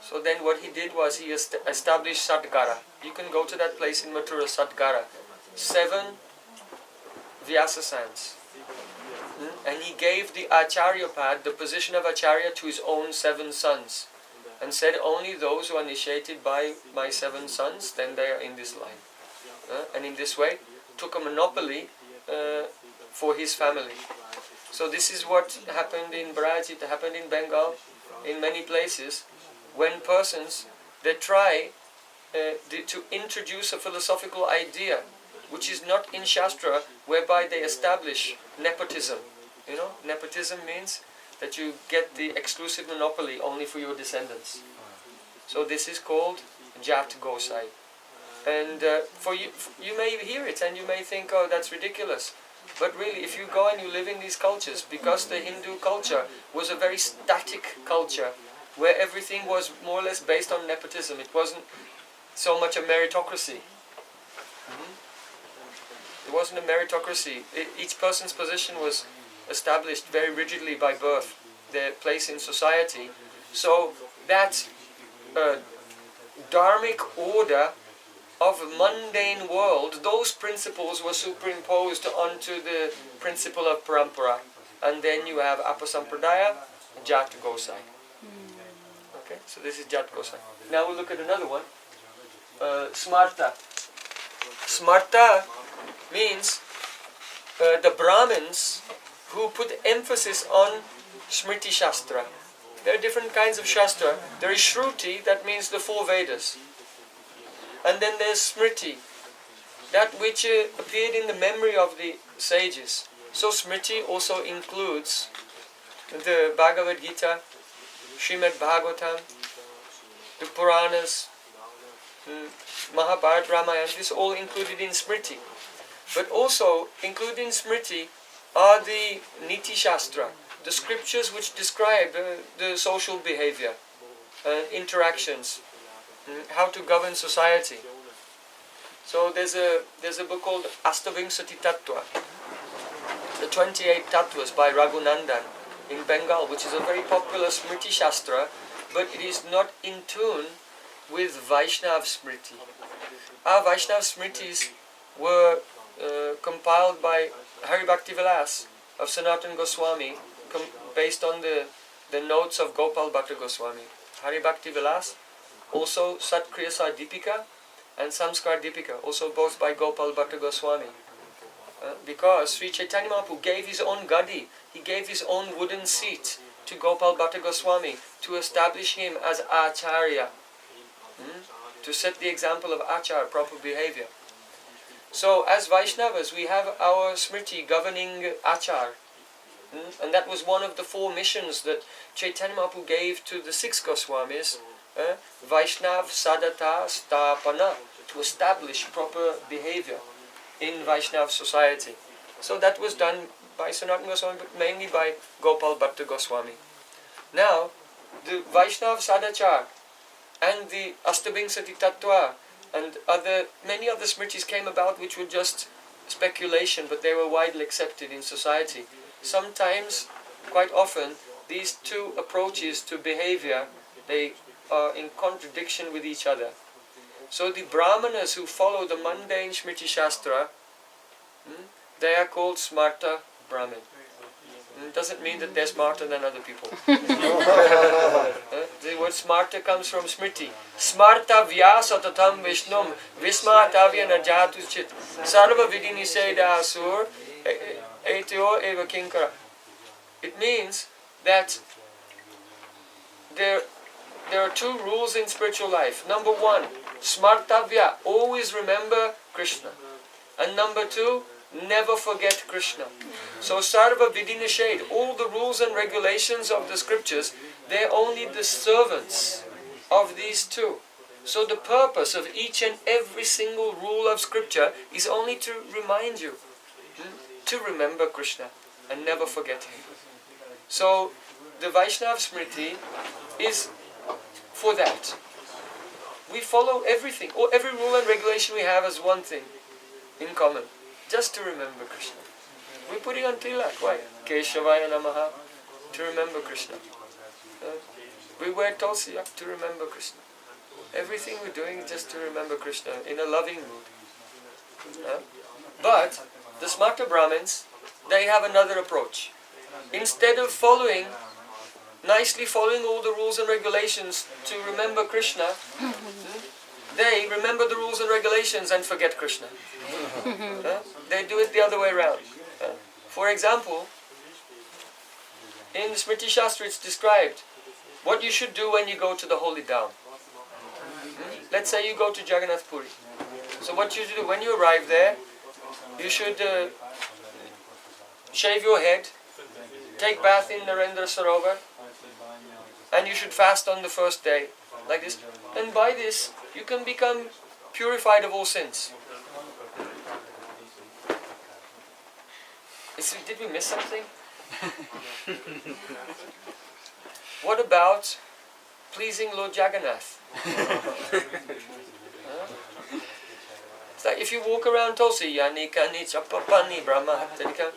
So then what he did was, he established Sadgara. You can go to that place in Mathura, Sadgara. 7 Vyasasans. And he gave the Acharya pad, the position of Acharya, to his own 7 sons. And said, only those who are initiated by my 7 sons, then they are in this line. And in this way, took a monopoly for his family. So this is what happened in Braj, it happened in Bengal, in many places, when persons, they try to introduce a philosophical idea, which is not in Shastra, whereby they establish nepotism. You know, nepotism means that you get the exclusive monopoly only for your descendants. So this is called Jat Gosai. And you may hear it and you may think, oh, that's ridiculous. But really, if you go and you live in these cultures, because the Hindu culture was a very static culture, where everything was more or less based on nepotism, it wasn't so much a meritocracy. There wasn't a meritocracy. Each person's position was established very rigidly by birth, their place in society. So that dharmic order of a mundane world, those principles were superimposed onto the principle of parampara. And then you have Apa-sampradaya, Jat Gosai. Okay, so this is Jat Gosai. Now we'll look at another one. Smarta. Smarta means the Brahmins who put emphasis on Smriti Shastra. There are different kinds of Shastra. There is Shruti, that means the four Vedas. And then there's Smriti, that which appeared in the memory of the sages. So Smriti also includes the Bhagavad Gita, Srimad Bhagavatam, the Puranas, Mahabharata, Ramayana. This is all included in Smriti. But also included in Smriti are the Niti Shastra, the scriptures which describe the social behavior, interactions, how to govern society. So there's a book called Astavingsati Tattva, the 28 Tattvas by Raghunandan in Bengal, which is a very popular Smriti Shastra, but it is not in tune with Vaishnav Smriti. Our Vaishnav Smritis were compiled by Hari Bhaktivinoda of Sanatana Goswami, based on the notes of Gopal Bhatta Goswami. Hari Bhaktivinoda, also Satkriya Dipika and Samskar Dipika, also both by Gopal Bhatta Goswami. Because Sri Chaitanya Mahaprabhu gave his own gadi, he gave his own wooden seat to Gopal Bhatta Goswami to establish him as Acharya, to set the example of Achar, proper behavior. So as Vaishnavas, we have our Smriti governing Achar. And that was one of the four missions that Chaitanya Mahaprabhu gave to the six Goswamis, Vaishnav Sadhata Stapana, to establish proper behavior in Vaishnav society. So that was done by Sanatana Goswami, but mainly by Gopal Bhatta Goswami. Now, the Vaishnav Sadachar and the Astavingsati Tattva and many other smritis came about which were just speculation, but they were widely accepted in society. Sometimes, quite often, these two approaches to behavior, they are in contradiction with each other. So the Brahmanas who follow the mundane Smriti Shastra, they are called Smarta Brahmin. It doesn't mean that they're smarter than other people. The word Smarta comes from Smriti. Smarta vyasa tatam vishnum vismatavya najatu chit sarva vidini seda asur etyo eva kinkara. It means that there are two rules in spiritual life. Number one, Smartavya, always remember Krishna. And number two, never forget Krishna. So Sarva Vidinishade, all the rules and regulations of the scriptures, they're only the servants of these two. So the purpose of each and every single rule of scripture is only to remind you to remember Krishna and never forget him. So the Vaishnav Smriti is for that. We follow everything, or every rule and regulation we have as one thing in common, just to remember Krishna. We're putting on tilak, why? Keshavaya Namaha, to remember Krishna. We wear tulsi to remember Krishna. Everything we're doing is just to remember Krishna in a loving mood. But the Smarta Brahmins, they have another approach. Instead of nicely following all the rules and regulations to remember Krishna, they remember the rules and regulations and forget Krishna. They do it the other way around. For example, in the Smriti Shastra it's described what you should do when you go to the holy Dham. Let's say you go to Jagannath Puri. So what you do when you arrive there, you should shave your head, take bath in Narendra Sarovar, and you should fast on the first day, like this. And by this, you can become purified of all sins. Did we miss something? What about pleasing Lord Jagannath? It's like if you walk around Tulsi, yani kani chapapani brahma hattarika,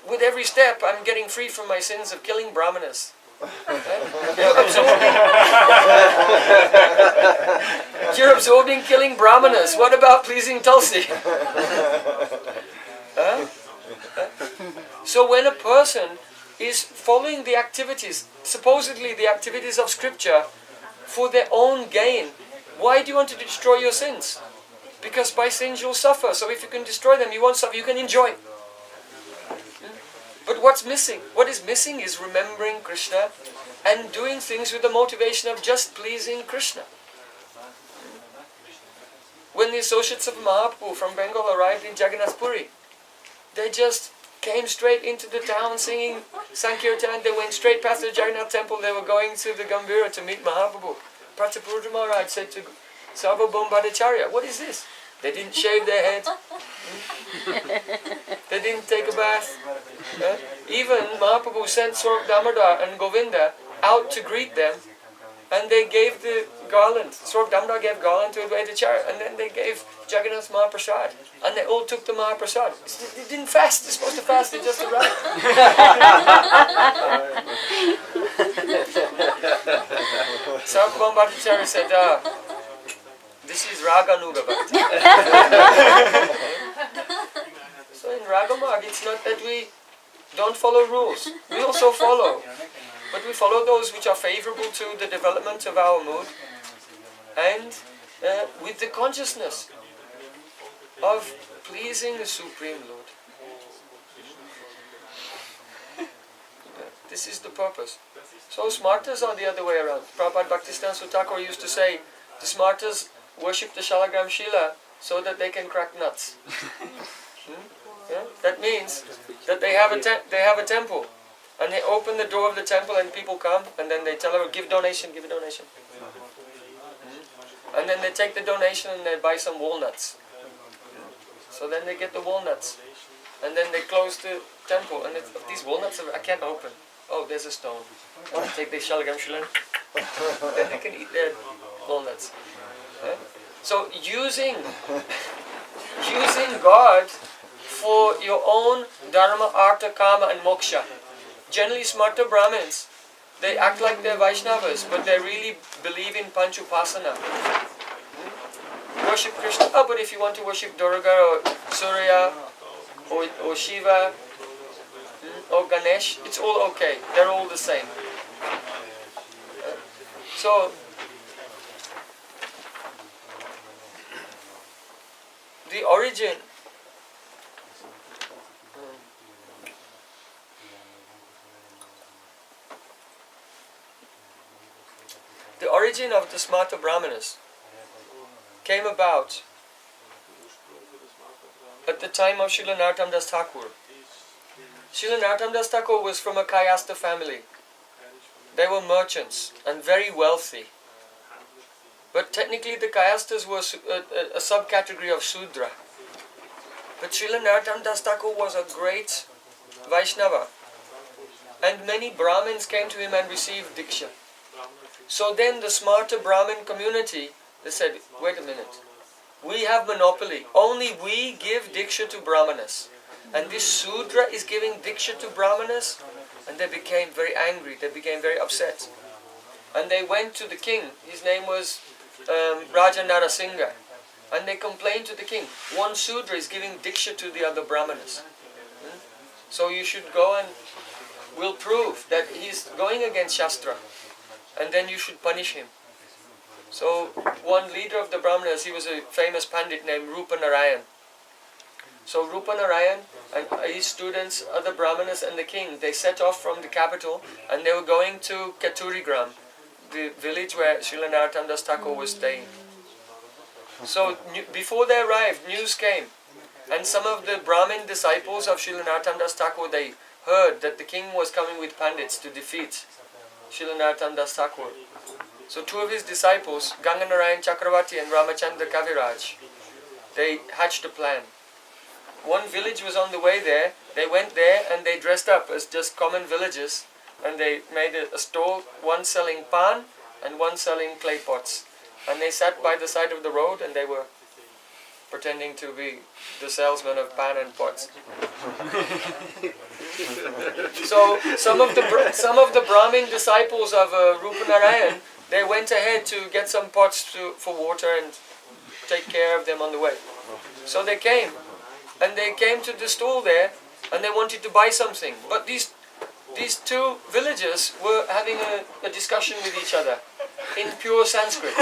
with every step I'm getting free from my sins of killing brahmanas. You're absorbing killing brahmanas. What about pleasing Tulsi? So when a person is following the activities, supposedly the activities of scripture, for their own gain, why do you want to destroy your sins? Because by sins you'll suffer. So if you can destroy them, you won't suffer, you can enjoy. But what's missing? What is missing is remembering Krishna and doing things with the motivation of just pleasing Krishna. When the associates of Mahaprabhu from Bengal arrived in Jagannath Puri, they just came straight into the town singing Sankirtan. They went straight past the Jagannath temple. They were going to the Gambhira to meet Mahaprabhu. Pratapurja Maharaj said to Sarvabhauma Bhattacharya, what is this? They didn't shave their head. They didn't take a bath. Even Mahaprabhu sent Swarup Damodar and Govinda out to greet them, and they gave the garland. Swarup Damodar gave garland to Advaitacharya, and then they gave Jagannath Mahaprasad, and they all took the Mahaprasad. They didn't fast. They're supposed to fast. They just arrived. Sarvabhauma Bhattacharya said, this is Raganuga Bhakti. So in Ragamag, it's not that we don't follow rules. We also follow. But we follow those which are favorable to the development of our mood, and with the consciousness of pleasing the Supreme Lord. This is the purpose. So smartas are the other way around. Prabhupada Bhaktisiddhanta Thakur used to say, the smartas worship the Shalagram Shila so that they can crack nuts. Yeah? That means that they have a temple, and they open the door of the temple and people come, and then they tell her, give donation, give a donation. And then they take the donation and they buy some walnuts. So then they get the walnuts, and then they close the temple, and these walnuts I can't open. Oh, there's a stone. Oh, take the Shalagram Shila, then they can eat their walnuts. Yeah? So using God for your own dharma, artha, kama and moksha. Generally smarta Brahmins, they act like they're Vaishnavas, but they really believe in Panchupasana. Worship Krishna. Oh, but if you want to worship Durga or Surya or Shiva or Ganesh, it's all okay. They're all the same. So the origin of the Smarta Brahmanas came about at the time of Srila Narottam Das Thakur. Srila Narottam Das Thakur was from a Kayastha family. They were merchants and very wealthy. But technically the Kayasthas were a subcategory of Sudra. But Srila Narottam Das Thakur was a great Vaishnava. And many Brahmins came to him and received Diksha. So then the smarter Brahmin community, they said, wait a minute, we have monopoly. Only we give Diksha to Brahmanas. And this Sudra is giving Diksha to Brahmanas. And they became very angry, they became very upset. And they went to the king, his name was Raja Narasingha. And they complained to the king, one Sudra is giving Diksha to the other Brahmanas. So you should go and we'll prove that he's going against Shastra. And then you should punish him. So one leader of the Brahmanas, he was a famous Pandit named Rupa Narayan. So Rupa Narayan and his students, other Brahmanas and the king, they set off from the capital and they were going to Keturigram, the village where Srila Narottam Das Thakur was staying. So before they arrived, news came. And some of the Brahmin disciples of Srila Narottam Das Thakur, they heard that the king was coming with pandits to defeat Srila Narottam Das Thakur. So two of his disciples, Ganga Narayan Chakravarti and Ramachandra Kaviraj, they hatched a plan. One village was on the way there. They went there and they dressed up as just common villagers, and they made a stall, one selling pan and one selling clay pots. And they sat by the side of the road and they were pretending to be the salesman of pan and pots. So some of the Brahmin disciples of Rupa Narayan, they went ahead to get some pots for water and take care of them on the way. So they came to the stall there, and they wanted to buy something. But these two villagers were having a discussion with each other in pure Sanskrit.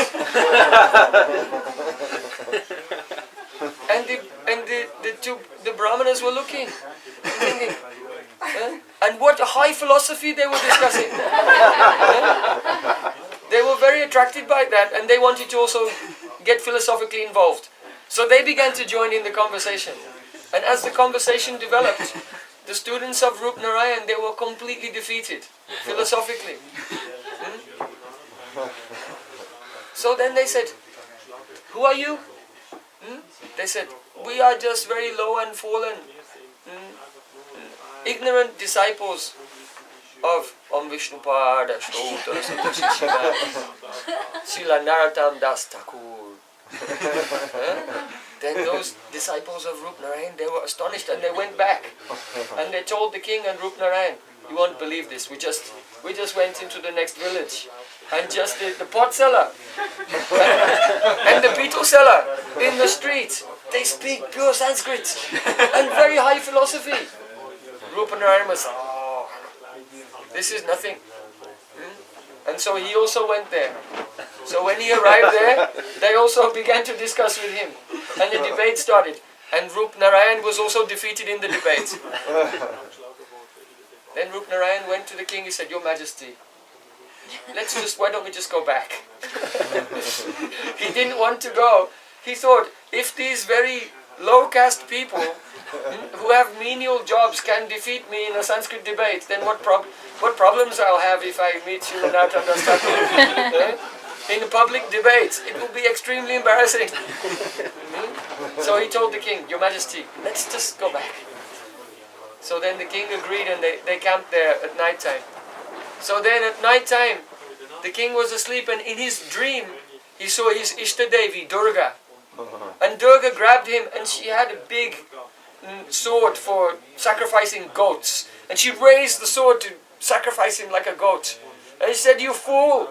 And the Brahmanas were looking, thinking, and what a high philosophy they were discussing. They were very attracted by that, and they wanted to also get philosophically involved. So they began to join in the conversation. And as the conversation developed, the students of Rupa Narayan, they were completely defeated, philosophically. So then they said, "Who are you?" They said, "We are just very low and fallen, ignorant disciples of Vishnupada, Srila Das Thakur." Then those disciples of Rupa Narayan, they were astonished, and they went back and they told the king and Rupa Narayan, "You won't believe this. We just went into the next village, and just the pot seller and the beetle seller in the street, they speak pure Sanskrit and very high philosophy." Rupa Narayan was, "Oh, this is nothing." And so he also went there. So when he arrived there, they also began to discuss with him. And the debate started. And Rupa Narayan was also defeated in the debate. Then Rupa Narayan went to the king. He said, "Your Majesty, why don't we just go back?" He didn't want to go. He thought, if these very low caste people who have menial jobs can defeat me in a Sanskrit debate, then what problems I'll have if I meet you in Ananda-Dham in a public debate. It will be extremely embarrassing. So he told the king, "Your Majesty, let's just go back." So then the king agreed, and they camped there at night time. So then at night time, the king was asleep, and in his dream he saw his Ishtadevi, Durga. And Durga grabbed him, and she had a big sword for sacrificing goats. And she raised the sword to sacrifice him like a goat. And she said, "You fool!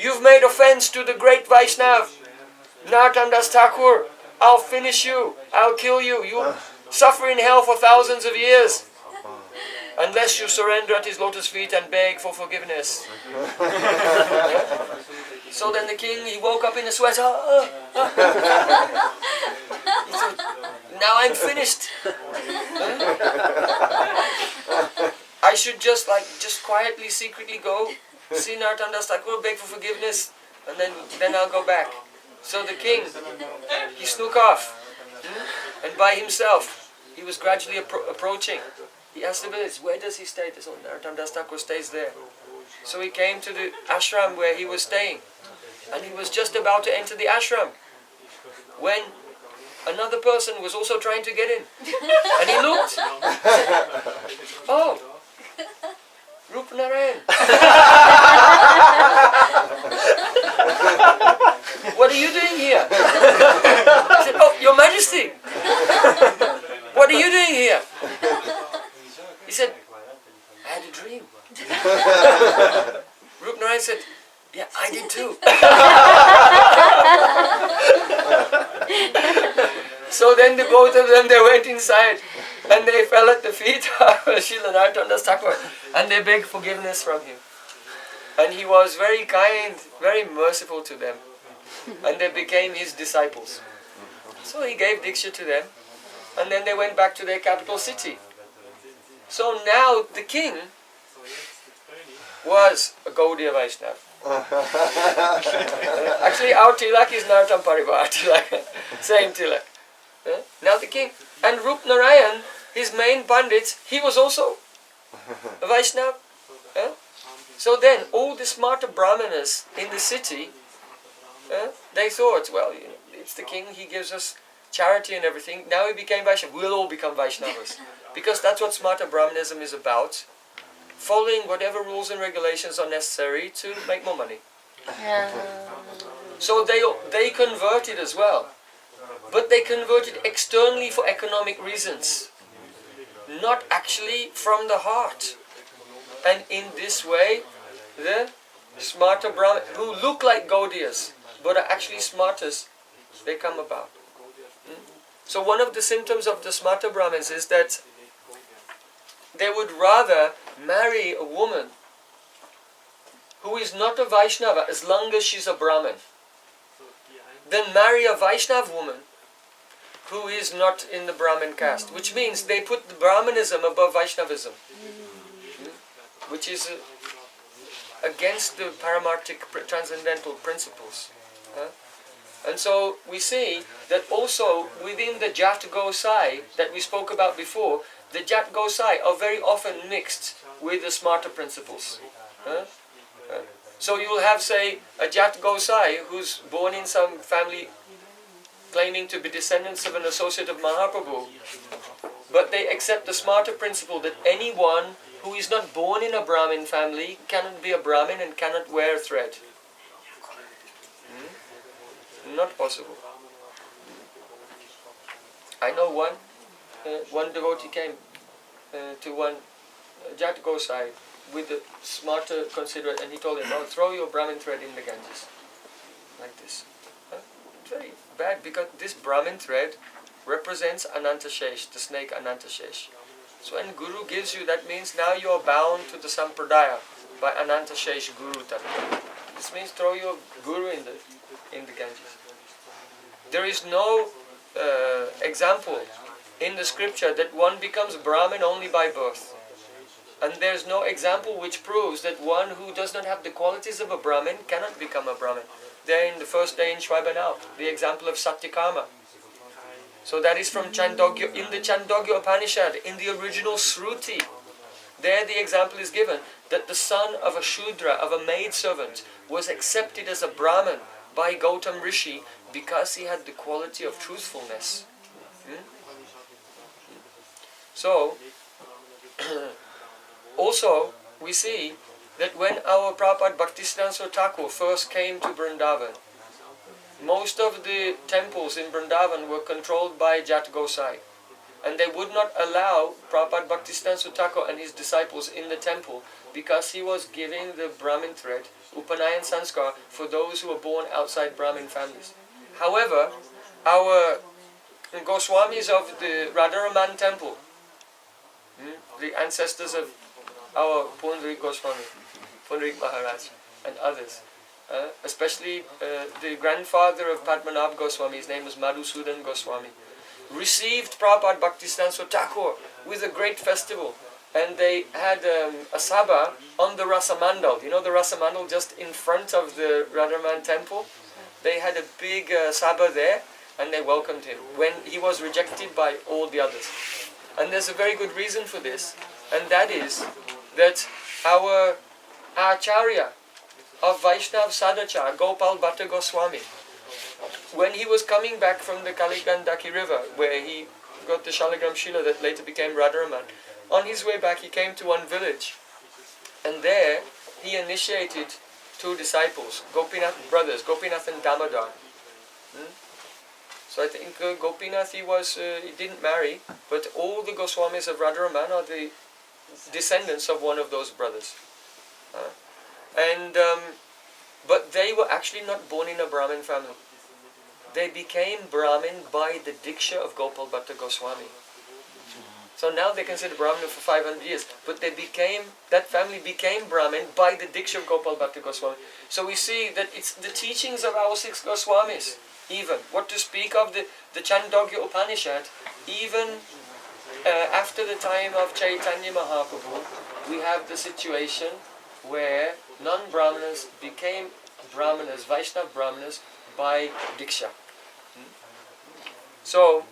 You've made offense to the great Vaishnav, Narottam Thakur. I'll finish you. I'll kill you. You'll suffer in hell for thousands of years unless you surrender at his lotus feet and beg for forgiveness." So then the king, he woke up in a sweat. He said, "Now I'm finished. I should just quietly, secretly go see Narottam Thakur, beg for forgiveness, and then I'll go back." So the king, he snuck off, and by himself, he was gradually approaching. He asked the village, "Where does he stay?" So Narottam Thakur stays there. So he came to the ashram where he was staying, and he was just about to enter the ashram when another person was also trying to get in. And he looked, said, "Oh, Rupa Narayan. What are you doing here?" He said, "Oh, Your Majesty, what are you doing here?" He said, "I had a dream." Rupa Narayan said, "Yeah, I did too." So then the both of them, they went inside, and they fell at the feet of Srila Narottam Thakur, and they begged forgiveness from him. And he was very kind, very merciful to them, and they became his disciples. So he gave Diksha to them, and then they went back to their capital city. So now the king was a Gaudiya Vaishnava. Actually, our tilak is Narottam Parivar tilak, same tilak. Now the king, and Rupa Narayan, his main pandit, he was also a Vaishnava. So then all the smarter brahmanas in the city, they thought, well, it's the king, he gives us charity and everything. Now he became Vaishnava, we'll all become Vaishnavas. Because that's what smarta Brahmanism is about. Following whatever rules and regulations are necessary to make more money. So they converted as well. but they converted externally for economic reasons, not actually from the heart. And in this way, the smarter Brahmins, who look like Gaudiyas, but are actually smarters, they come about. So one of the symptoms of the smarter Brahmins is that they would rather marry a woman who is not a Vaishnava as long as she's a Brahmin, than marry a Vaishnava woman who is not in the Brahmin caste. Which means they put the Brahmanism above Vaishnavism, which is against the paramartic transcendental principles. And so we see that also within the Jat Gosai that we spoke about before, the Jat Gosai are very often mixed with the smarter principles. So you will have, say, a Jat Gosai who's born in some family claiming to be descendants of an associate of Mahaprabhu, but they accept the smarter principle that anyone who is not born in a Brahmin family cannot be a Brahmin and cannot wear thread. Not possible. I know one devotee came to one Jat Gosai with a smarter considerate, and he told him, "Oh, throw your Brahmin thread in the Ganges." Like this. Very bad, because this Brahmin thread represents Anantashesh, the snake Anantashesh. So when Guru gives you, that means now you are bound to the Sampradaya by Anantashesh Guru Tattva. This means throw your Guru in the Ganges. There is no example in the scripture that one becomes Brahmin only by birth. And there is no example which proves that one who does not have the qualities of a Brahmin cannot become a Brahmin. There in the first day in Shvaibanao, the example of Satyakama. So that is from Chandogya, in the Chandogya Upanishad, in the original Sruti. There the example is given that the son of a Shudra, of a maidservant, was accepted as a Brahmin by Gautam Rishi because he had the quality of truthfulness. So, also we see that when our Prabhupada Bhaktisiddhanta Thakur first came to Vrindavan, most of the temples in Vrindavan were controlled by Jat Gosai, and they would not allow Prabhupada Bhaktisiddhanta Thakur and his disciples in the temple because he was giving the Brahmin thread, Upanayan Sanskar, for those who were born outside Brahmin families. However, our Goswamis of the Radharaman temple, the ancestors of our Pundarik Goswami, Pundarik Maharaj and others, especially the grandfather of Padmanabh Goswami, his name was Madhusudan Goswami, received Prabhupada Bhaktisiddhanta Thakur with a great festival. And they had a sabha on the Rasamandal. You know the Rasamandal just in front of the Radharaman temple? They had a big sabha there, and they welcomed him when he was rejected by all the others. And there's a very good reason for this, and that is that our Acharya of Vaishnav Sadachar, Gopal Bhatta Goswami, when he was coming back from the Kaligandaki river, where he got the Shalagram Shila that later became Radharaman, on his way back he came to one village, and there he initiated two disciples, Gopinath brothers, Gopinath and Damodar. So I think Gopinath, he didn't marry, but all the Goswamis of Radharaman are the descendants of one of those brothers. But they were actually not born in a Brahmin family. They became Brahmin by the Diksha of Gopal Bhatta Goswami. So now they consider Brahmin for 500 years, but that family became Brahmin by the Diksha of Gopal Bhatta Goswami. So we see that it's the teachings of our 6 Goswamis, even. What to speak of the Chandogya Upanishad, even after the time of Chaitanya Mahaprabhu, we have the situation where non-Brahmanas became Brahmanas, Vaishnava Brahmanas, by Diksha. So,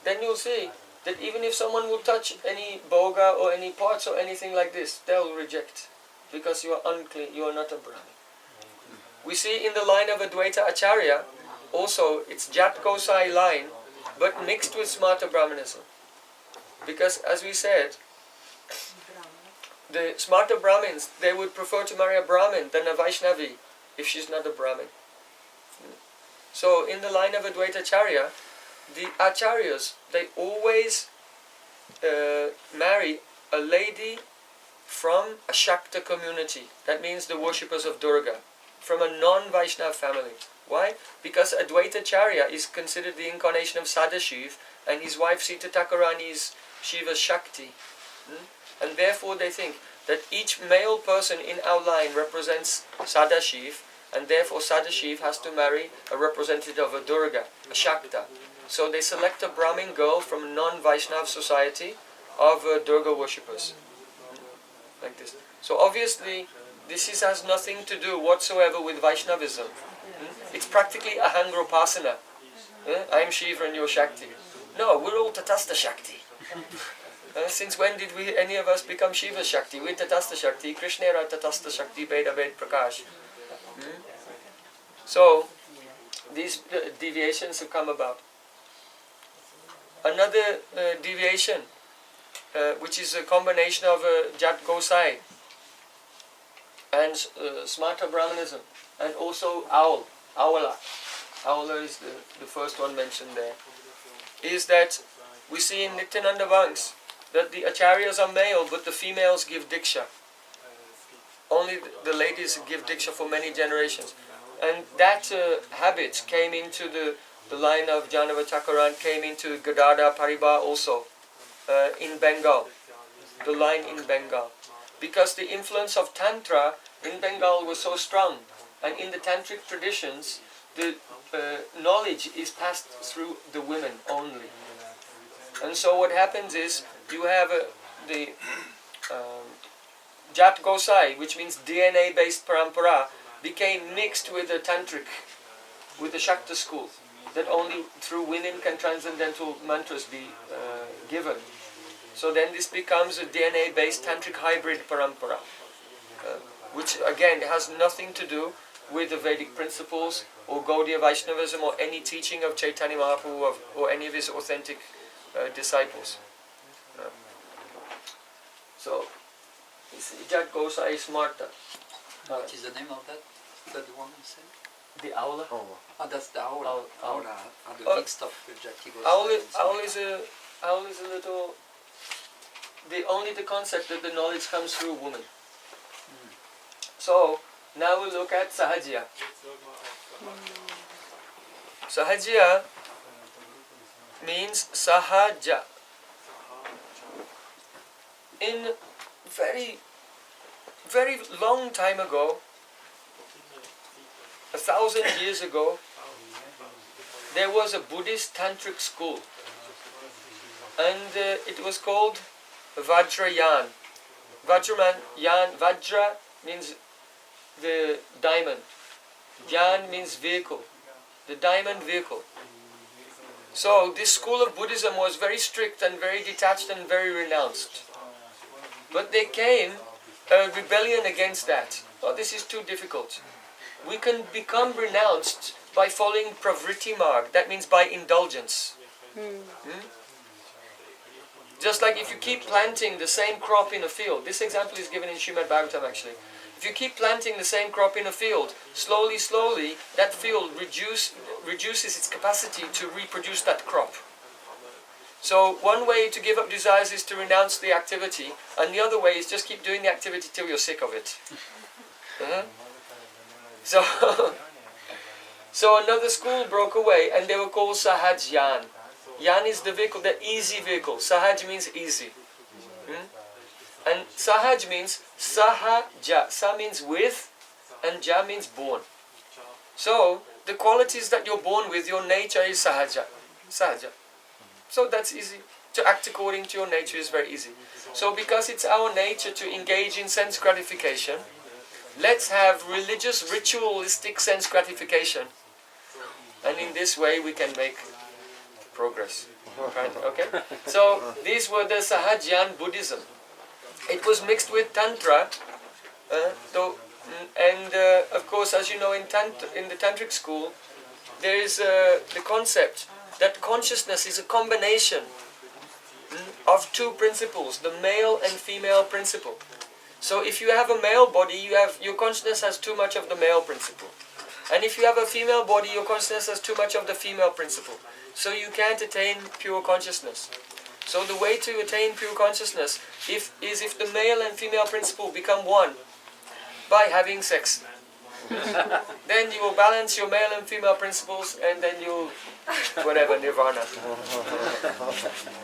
then you'll see that even if someone will touch any boga or any parts or anything like this, they'll reject, because you are unclean, you are not a Brahmin. We see in the line of Advaita Acharya, also it's Jat Gosai line, but mixed with Smarta Brahmanism. Because as we said, the smarter Brahmins, they would prefer to marry a Brahmin than a Vaishnavi if she's not a Brahmin. So in the line of Advaita Acharya, the Acharyas, they always marry a lady from a Shakta community. That means the worshippers of Durga, from a non-Vaishnava family. Why? Because Advaita Acharya is considered the incarnation of Sadashiv, and his wife Sita Thakurani is Shiva's Shakti. And therefore they think that each male person in our line represents Sadashiv, and therefore Sadashiv has to marry a representative of a Durga, a Shakta. So they select a Brahmin girl from a non-Vaishnava society of Durga worshippers. Like this. So obviously this has nothing to do whatsoever with Vaishnavism. It's practically Ahangropasana. I am Shiva and you're Shakti. No, we're all Tatastha Shakti. Since when did any of us become Shiva Shakti? We're Tatastha Shakti. Krishna era Tatastha Shakti, Veda Ved Prakash. So these deviations have come about. Another deviation, which is a combination of Jat Gosai and Smarta Brahmanism, and also Awala is the first one mentioned there, is that we see in Nityananda Vangs that the Acharyas are male, but the females give Diksha. Only the ladies give Diksha for many generations. And that habit came into the line of Janava Chakaran, came into Gadada Paribar also in Bengal, the line in Bengal. Because the influence of Tantra in Bengal was so strong, and in the Tantric traditions, the knowledge is passed through the women only. And so what happens is, you have the Jat Gosai, which means DNA-based parampara, became mixed with the Tantric, with the Shakta school, that only through women can transcendental mantras be given. So then this becomes a DNA-based Tantric hybrid parampara, which again has nothing to do with the Vedic principles or Gaudiya Vaishnavism or any teaching of Chaitanya Mahaprabhu or any of his authentic disciples. So, Jat Gosai Smarta. What is the name of that? That the one you said? The Aula. Oh, that's the Aula. Aula. The mixed up with Jati Gosai. Aula is a little. Only the concept that the knowledge comes through woman. So now we look at Sahajiya. Sahajiya means Sahaja. In very long time ago, 1,000 years ago, there was a Buddhist Tantric school, and it was called Vajrayan. Vajra means the diamond. Yan means vehicle, the diamond vehicle. So this school of Buddhism was very strict and very detached and very renounced. But there came a rebellion against that. Oh, this is too difficult. We can become renounced by following pravriti marg. That means by indulgence. Just like if you keep planting the same crop in a field. This example is given in Srimad Bhagavatam actually. If you keep planting the same crop in a field, slowly, that field reduces its capacity to reproduce that crop. So one way to give up desires is to renounce the activity, and the other way is just keep doing the activity till you're sick of it. So another school broke away, and they were called Sahaj Yan. Yan is the vehicle, the easy vehicle. Sahaj means easy. And Sahaj means Sahaja. Sa means with, and Ja means born. So the qualities that you're born with, your nature is Sahaja. Sahaja. So that's easy. To act according to your nature is very easy. So because it's our nature to engage in sense gratification, let's have religious, ritualistic sense gratification. And in this way we can make progress. Right? Okay? So these were the Sahajyan Buddhism. It was mixed with Tantra. Of course, as you know, in the Tantric school, there is the concept that consciousness is a combination of two principles, the male and female principle. So if you have a male body, your consciousness has too much of the male principle. And if you have a female body, your consciousness has too much of the female principle. So you can't attain pure consciousness. So the way to attain pure consciousness is if the male and female principle become one by having sex. Then you will balance your male and female principles, and then you'll, whatever, nirvana.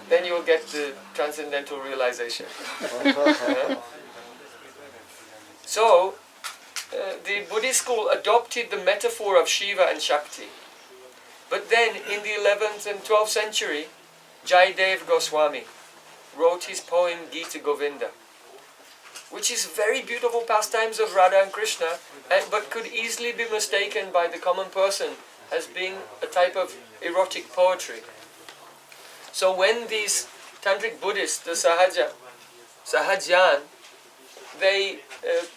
Then you'll get the transcendental realization. So, the Buddhist school adopted the metaphor of Shiva and Shakti. But then, in the 11th and 12th century, Jayadev Goswami wrote his poem Gita Govinda, which is very beautiful pastimes of Radha and Krishna, but could easily be mistaken by the common person as being a type of erotic poetry. So when these Tantric Buddhists, the Sahajyan, they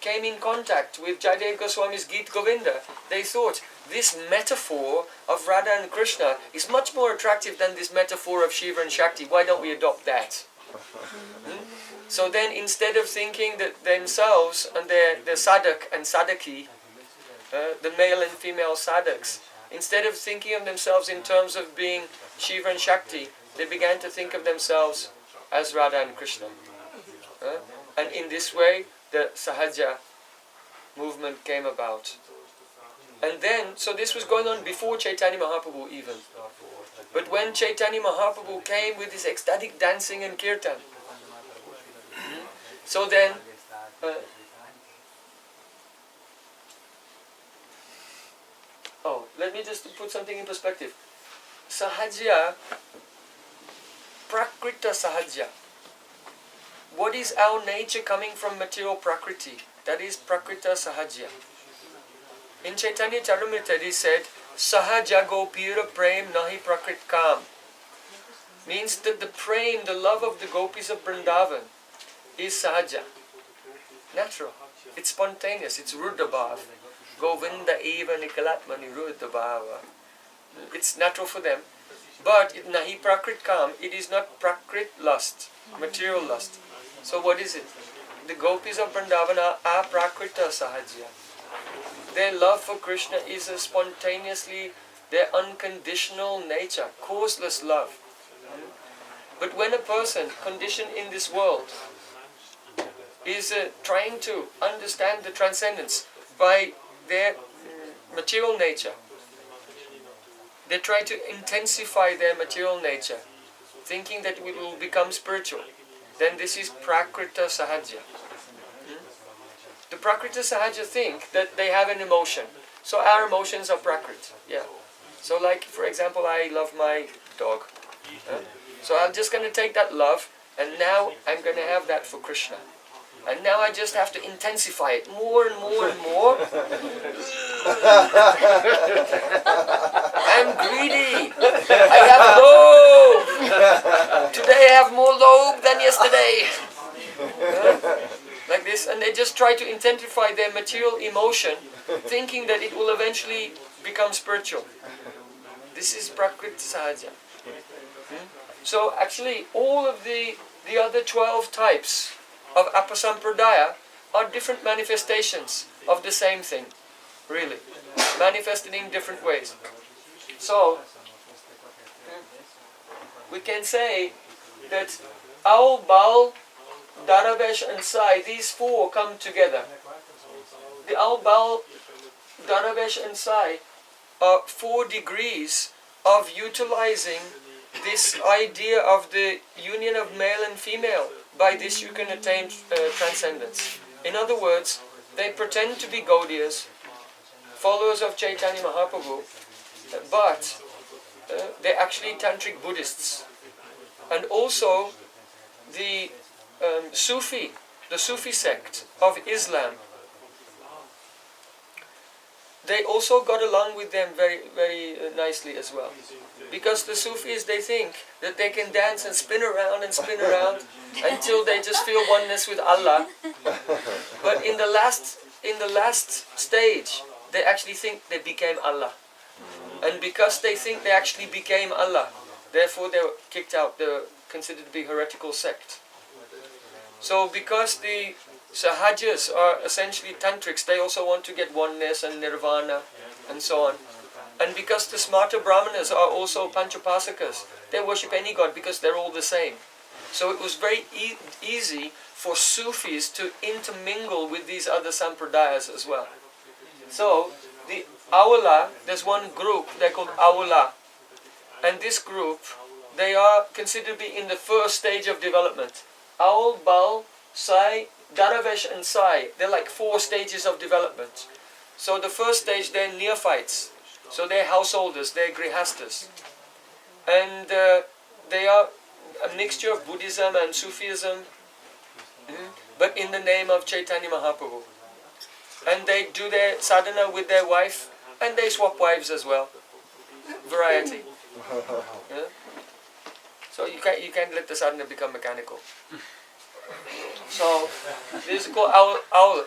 came in contact with Jayadev Goswami's Gita Govinda, they thought, this metaphor of Radha and Krishna is much more attractive than this metaphor of Shiva and Shakti. Why don't we adopt that? So then, instead of thinking that themselves and their sadhak and sadhaki, the male and female sadhaks, instead of thinking of themselves in terms of being Shiva and Shakti, they began to think of themselves as Radha and Krishna. And in this way, the Sahaja movement came about. And then, so this was going on before Chaitanya Mahaprabhu even. But when Chaitanya Mahaprabhu came with his ecstatic dancing and kirtan, so then, let me just put something in perspective. Sahaja, Prakrita Sahaja. What is our nature coming from material Prakriti? That is Prakrita Sahaja. In Chaitanya Charitamrita it is said, Sahaja Gopira Prem Nahi Prakrit Kam. Means that the Prem, the love of the gopis of Vrindavan, is Sahaja. Natural. It's spontaneous. It's Ruddhabhav. Govinda eva nikalatmani Ruddhabhava. It's natural for them. But Nahi Prakrit Kam, it is not Prakrit lust, material lust. So what is it? The gopis of Vrindavan are aprakrita Sahaja. Their love for Krishna is a spontaneously, their unconditional nature, causeless love. But when a person conditioned in this world is trying to understand the transcendence by their material nature, they try to intensify their material nature, thinking that it will become spiritual, then this is Prakrita Sahaja. The Prakrita Sahaja think that they have an emotion. So our emotions are Prakrit. Yeah. So like, for example, I love my dog. So I'm just going to take that love, and now I'm going to have that for Krishna. And now I just have to intensify it more and more and more. I'm greedy. I have lobe. Today I have more lobe than yesterday. Like this, and they just try to intensify their material emotion, thinking that it will eventually become spiritual. This is Prakriti Sahaja. So actually, all of the other 12 types of Apa-sampradaya are different manifestations of the same thing, really, manifested in different ways. So, we can say that Aul, Baal, Daravesh and Sai, these four come together. The Aul, Baal, Daravesh and Sai are 4 degrees of utilizing this idea of the union of male and female. By this you can attain transcendence. In other words, they pretend to be Gaudiyas, followers of Chaitanya Mahaprabhu, but they're actually Tantric Buddhists. And also the Sufi sect of Islam, they also got along with them very, very nicely as well. Because the Sufis, they think that they can dance and spin around until they just feel oneness with Allah. But in the last stage, they actually think they became Allah. And because they think they actually became Allah, therefore they were kicked out. They were considered to be heretical sect. So because the Sahajas are essentially tantrics. They also want to get oneness and nirvana and so on. And because the smarter brahmanas are also panchapasakas, they worship any god because they're all the same. So it was very easy for Sufis to intermingle with these other sampradayas as well. So the Awala, there's one group, they're called Awala. And this group, they are considered to be in the first stage of development. Aul, Baul, Sai, Daravesh and Sai, they're like 4 stages of development. So the first stage, they're neophytes. So they're householders, they're grihastas. And they are a mixture of Buddhism and Sufism, but in the name of Chaitanya Mahaprabhu. And they do their sadhana with their wife, and they swap wives as well. Variety. Yeah? So you can't let the sadhana become mechanical. So this is called owl.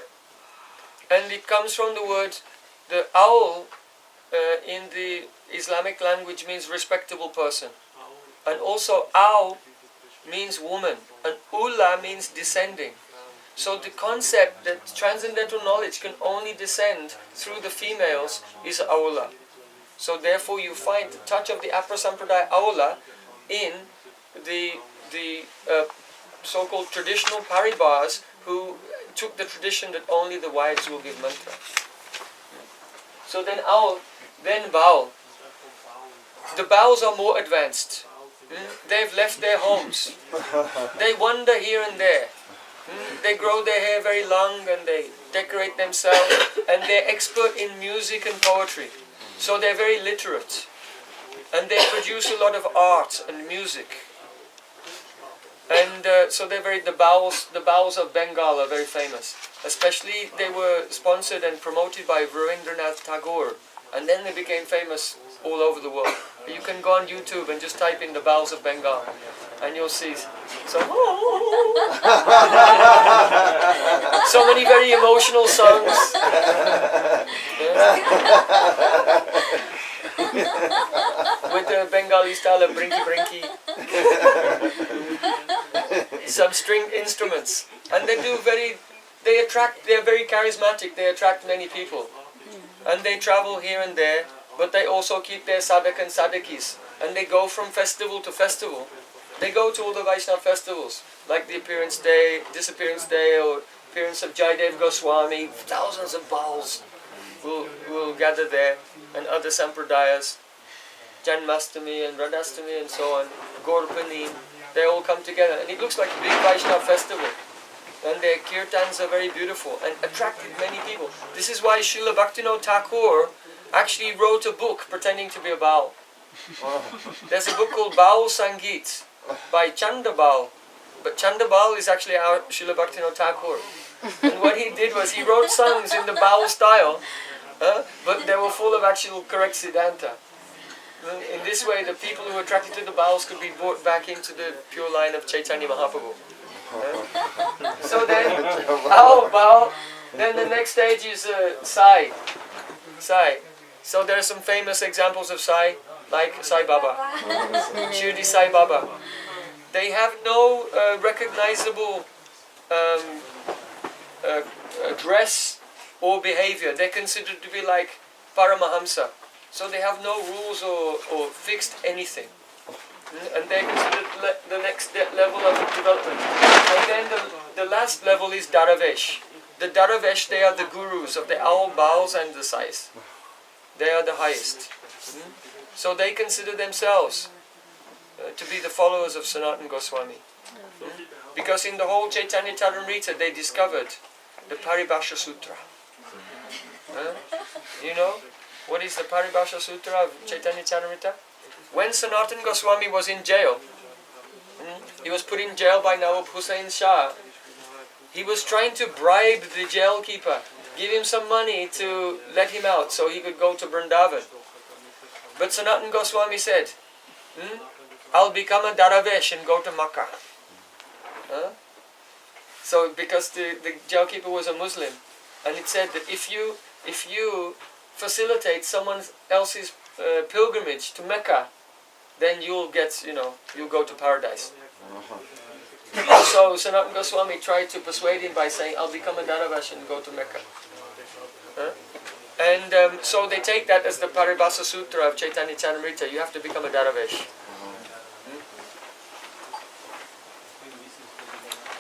And it comes from the word, the owl in the Islamic language means respectable person. And also owl means woman, and ula means descending. So the concept that transcendental knowledge can only descend through the females is aula. So therefore you find the touch of the Apa-sampradaya aula in the so-called traditional paribars who took the tradition that only the wives will give mantra. So then owl, then Baul. The Bauls are more advanced. They've left their homes. They wander here and there. They grow their hair very long and they decorate themselves, and they're expert in music and poetry. So they're very literate. And they produce a lot of art and music. And so they're the Bauls of Bengal are very famous. Especially they were sponsored and promoted by Rabindranath Tagore. And then they became famous all over the world. You can go on YouTube and just type in the Bauls of Bengal, and you'll see so many very emotional songs. With the Bengali style of brinky. Some string instruments. And they're very charismatic, they attract many people. And they travel here and there, but they also keep their sadhak and sadhakis. And they go from festival to festival. They go to all the Vaishnava festivals, like the Appearance Day, Disappearance Day, or appearance of Jaidev Goswami. Thousands of Bauls will gather there, and other sampradayas, Janmastami and Radhastami and so on, Gaurpani, they all come together. And it looks like a big Vaishnava festival. And their kirtans are very beautiful and attracted many people. This is why Srila Bhaktivinoda Thakura actually wrote a book pretending to be a Baul. There's a book called Baul Sangeet by Chanda Baul. But Chanda Baul is actually our Srila Bhaktivinoda Thakura. And what he did was he wrote songs in the Baul style, but they were full of actual correct Siddhanta. In this way, the people who were attracted to the Bauls could be brought back into the pure line of Chaitanya Mahaprabhu. So then, Baul. Then the next stage is Sai. So there are some famous examples of Sai, like Sai Baba, Shirdi Sai Baba. They have no recognizable dress or behavior. They're considered to be like Paramahamsa. So they have no rules or fixed anything. And they're considered the next level of development. And then the last level is Daravesh. The Daravesh, they are the gurus of the Aul, Bauls and the Sais. They are the highest. So they consider themselves to be the followers of Sanatana Goswami. Because in the whole Chaitanya Charitamrita they discovered the Paribhasha Sutra. You know, what is the Paribhasha Sutra of Chaitanya Charitamrita? When Sanatana Goswami was in jail, he was put in jail by Nawab Hussain Shah. He was trying to bribe the jail keeper, give him some money to let him out so he could go to Vrindavan. But Sanatana Goswami said, I'll become a Daravesh and go to Makkah. So because the jail keeper was a Muslim, and it said that if you facilitate someone else's pilgrimage to Mecca, then you'll go to paradise. So Sanatana Goswami tried to persuade him by saying, I'll become a Daravash and go to Mecca. Huh? And so they take that as the Paribhasa Sutra of Chaitanya Charitamrita. You have to become a Daravash.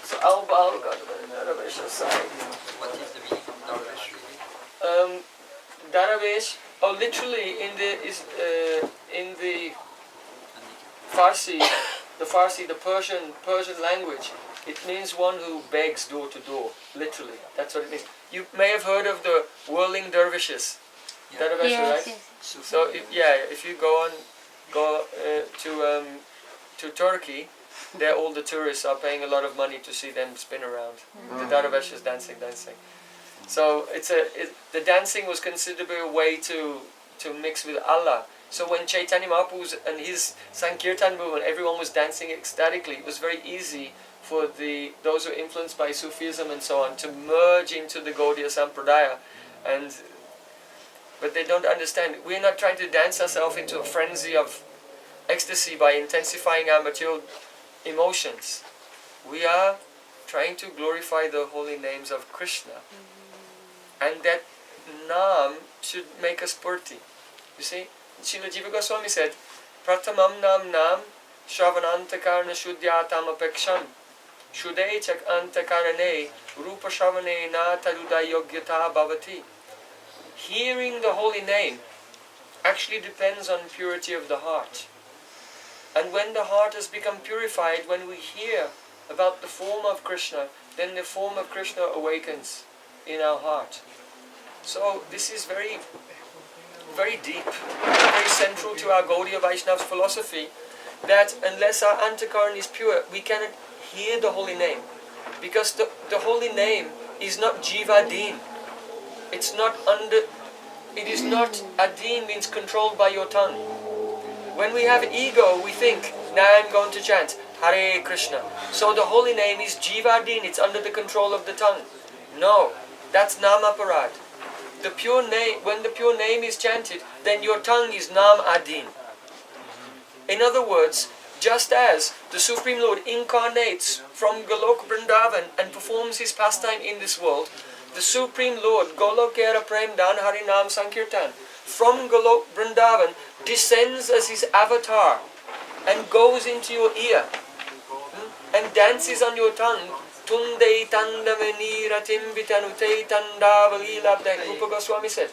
So I'll go to the Daravash side. What is the meaning of Daravash really? Daravesh, literally in the Farsi, the Persian language, it means one who begs door to door. Literally, that's what it means. You may have heard of the whirling dervishes. Yeah. Dervish, Yes, right? yes. So if you go to Turkey, there all the tourists are paying a lot of money to see them spin around. The dervishes dancing. So the dancing was considered a way to mix with Allah. So when Chaitanya Mahaprabhu and his Sankirtan movement, everyone was dancing ecstatically, it was very easy for those who are influenced by Sufism and so on to merge into the Gaudiya Sampradaya. But they don't understand. We're not trying to dance ourselves into a frenzy of ecstasy by intensifying our material emotions. We are trying to glorify the holy names of Krishna. And that Nam should us spurti. You see? Srila Jiva Goswami said, Pratamam nam shravanantakarna shuddhyatam apeksham shuddhe chak antakarane rupa shravane na taruda yogyata bhavati. Hearing the holy name actually depends on purity of the heart. And when the heart has become purified, when we hear about the form of Krishna, then the form of Krishna awakens in our heart. So this is very, very deep, very central to our Gaudiya Vaishnav's philosophy, that unless our antakaran is pure, we cannot hear the holy name. Because the holy name is not jivadin. It is not, adin means controlled by your tongue. When we have ego, we think, now I'm going to chant Hare Krishna. So the holy name is jivadin, it's under the control of the tongue. No, that's nama-aparadha. The pure name, when the pure name is chanted, then your tongue is nam-adin. In other words, just as the Supreme Lord incarnates from Golok Vrindavan and performs his pastime in this world, the Supreme Lord, Golokera Prem Dan Harinam Sankirtan, from Golok Vrindavan descends as his avatar and goes into your ear and dances on your tongue. Tunde tandamani ratim vitanute tandavalilabda. Rupa Goswami said,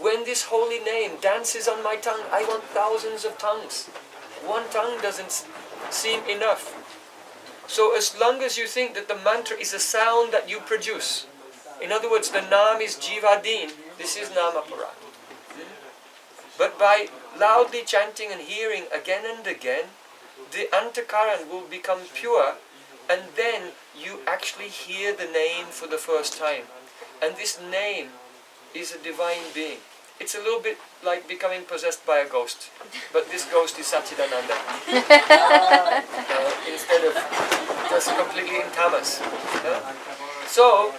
when this holy name dances on my tongue, I want thousands of tongues. One tongue doesn't seem enough. So as long as you think that the mantra is a sound that you produce, in other words, the Nam is Jivadin, this is nama-aparadha. But by loudly chanting and hearing again and again, the antakaran will become pure, and then you actually hear the name for the first time. And this name is a divine being. It's a little bit like becoming possessed by a ghost, but this ghost is Satchidananda. Instead of just completely in tamas. So,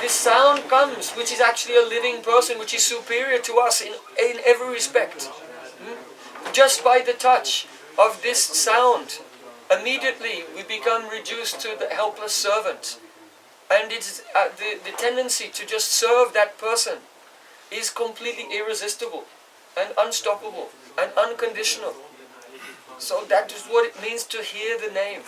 this sound comes, which is actually a living person, which is superior to us in every respect. Just by the touch of this sound, immediately we become reduced to the helpless servant. And it's the tendency to just serve that person is completely irresistible and unstoppable and unconditional. So that is what it means to hear the name.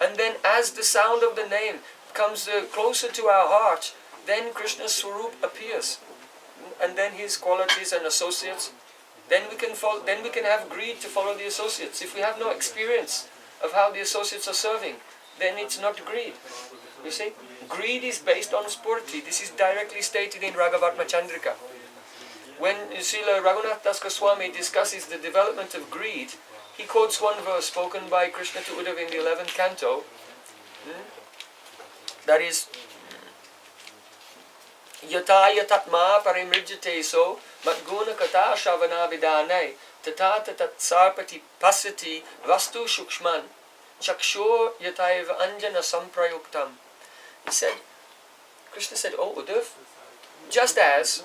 And then as the sound of the name comes closer to our heart, then Krishna's Swarup appears. And then his qualities and associates. Then we can have greed to follow the associates. If we have no experience of how the associates are serving, then it's not greed. You see? Greed is based on spurti. This is directly stated in Raghavatma Chandrika. When Srila Raghunath Das Goswami discusses the development of greed, he quotes one verse spoken by Krishna to Uddhava in the 11th canto. That is, Yataya tatma parimrijate so matguna kata shavana vidanai tatata tat sarpati pasati vastu shukshman chakshur yataiva anjana samprayuktam. He said, Krishna said, oh Uddhav, just as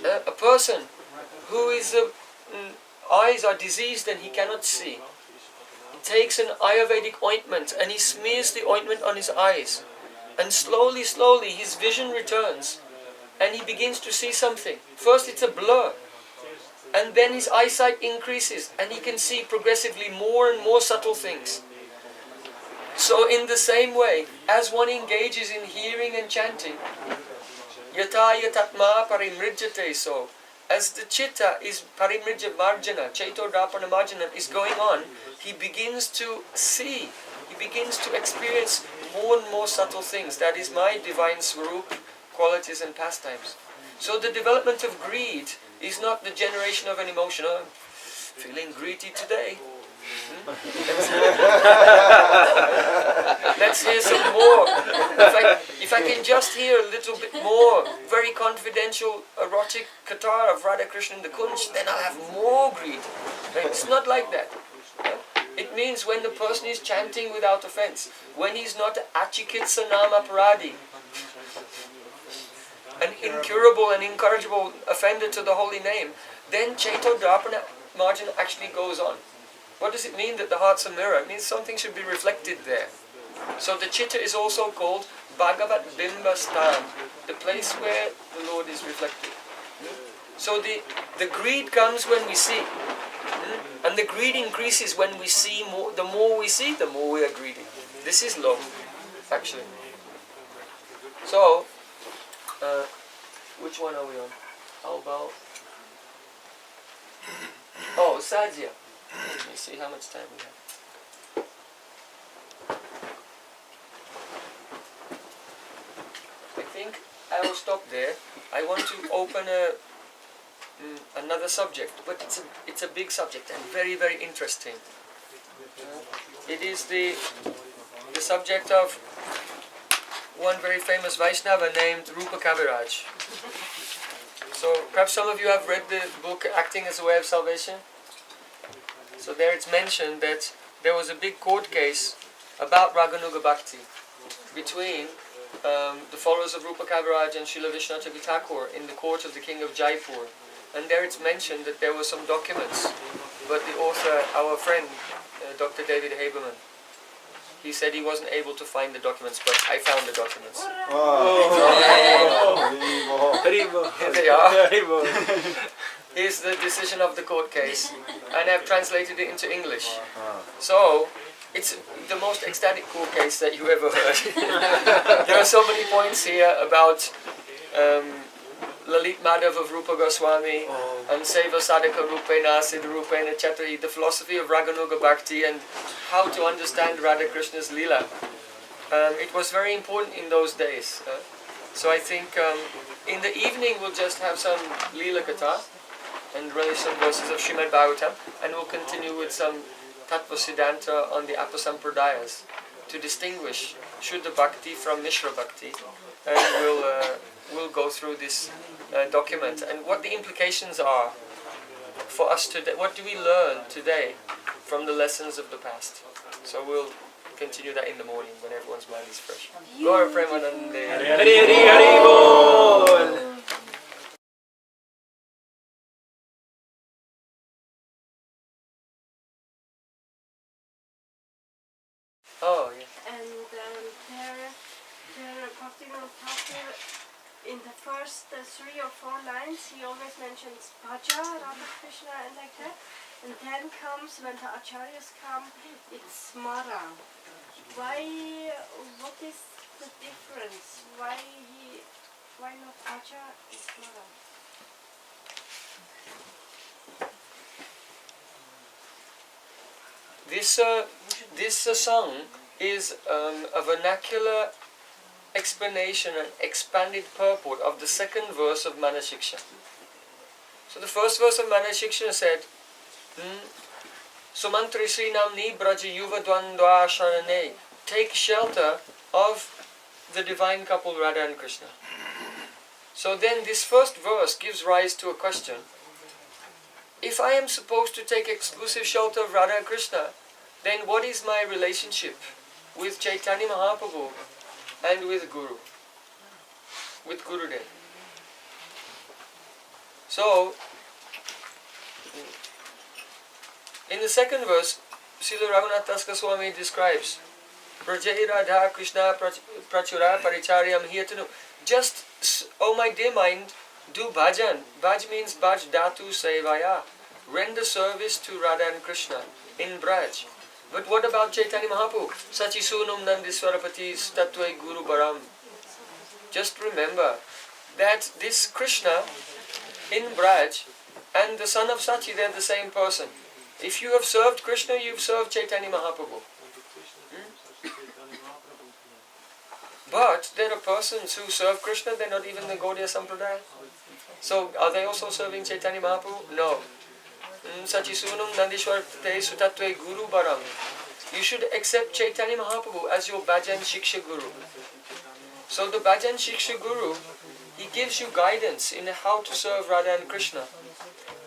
a person who is eyes are diseased and he cannot see, takes an Ayurvedic ointment and he smears the ointment on his eyes. And slowly, slowly his vision returns and he begins to see something. First it's a blur. And then his eyesight increases and he can see progressively more and more subtle things. So in the same way, as one engages in hearing and chanting, yata yatatma parimrijjate, so as the chitta is parimrijja marjana, chaito dapana marjana is going on, he begins to see, he begins to experience more and more subtle things. That is my divine swarup, qualities and pastimes. So the development of greed is not the generation of an emotion. Oh, I'm feeling greedy today. Let's hear some more. If I can just hear a little bit more very confidential erotic katha of Radha Krishna in the Kunj, then I'll have more greed. It's not like that. It means when the person is chanting without offense, when he's not achikitsa nama-aparadha, an incurable and incorrigible offender to the holy name, then chaito dharpana margin actually goes on. What does it mean that the heart's a mirror? It means something should be reflected there. So the chitta is also called Bhagavat Bimba Stan, the place where the Lord is reflected. So the greed comes when we see. And the greed increases when we see more. The more we see, the more we are greedy. This is love, actually. So, which one are we on? How about... Oh, Sadhya. Let me see how much time we have. I think I will stop there. I want to open another subject, but it's a big subject and very, very interesting. It is the subject of one very famous Vaishnava named Rupa Kaviraj. So perhaps some of you have read the book Acting as a Way of Salvation. So there it's mentioned that there was a big court case about Raganuga Bhakti between the followers of Rupa Kaviraj and Srila Bhaktivinoda Thakura in the court of the king of Jaipur. And there it's mentioned that there were some documents, but the author, our friend, Dr. David Haberman, he said he wasn't able to find the documents, but I found the documents. Here they are. Here's the decision of the court case, and I've translated it into English. So, it's the most ecstatic court case that you ever heard. There are so many points here about Lalit Madhav of Rupa Goswami and Seva Sadhaka Rupena Siddha Rupena Chatri, the philosophy of Raganuga Bhakti and how to understand Radha Krishna's Leela. It was very important in those days. So I think in the evening we'll just have some Leela Katha and really some verses of Srimad Bhagavatam, and we'll continue with some Tattva Siddhanta on the Apa-sampradayas to distinguish Shuddha Bhakti from Mishra Bhakti, and we'll go through this document and what the implications are for us today. What do we learn today from the lessons of the past? So we'll continue that in the morning when everyone's mind is fresh. Gaur Premanande. Hari Hari Hari Bol. Oh, yeah. And the Bhaktivinoda Thakura, in the first 3 or 4 lines, he always mentions Bhaja, Radha Krishna, and like that. And then comes, when the acharyas come, it's Mara. Why, what is the difference? Why not Bhaja, it's Mara? This song is a vernacular explanation and expanded purport of the second verse of Manashiksha. So the first verse of Manashiksha said, Sumantri Srinamni Braja Yuva Dwandwa Sharane, take shelter of the divine couple Radha and Krishna. So then this first verse gives rise to a question. If I am supposed to take exclusive shelter of Radha and Krishna, then what is my relationship with Chaitanya Mahaprabhu and with Guru, with Gurudev? So, in the second verse, Srila Raghunath Das Goswami describes, Prajai Radha Krishna Prachura Paricharyam Hiyatanu. Just, oh my dear mind, do bhajan. Bhaj means bhaj dhatu sevaya. Render service to Radha and Krishna in Braj. But what about Chaitanya Mahaprabhu? Sachi sunum nandiswarapati statve guru baram. Just remember that this Krishna in Braj and the son of Sachi, they are the same person. If you have served Krishna, you have served Chaitanya Mahaprabhu. But there are persons who serve Krishna, they are not even the Gaudiya Sampradaya. So are they also serving Chaitanya Mahaprabhu? No. Sachi sunum nandishwarate sutatve guru baram. You should accept Chaitanya Mahaprabhu as your bhajan shiksha guru. So the bhajan shiksha guru, he gives you guidance in how to serve Radha and Krishna.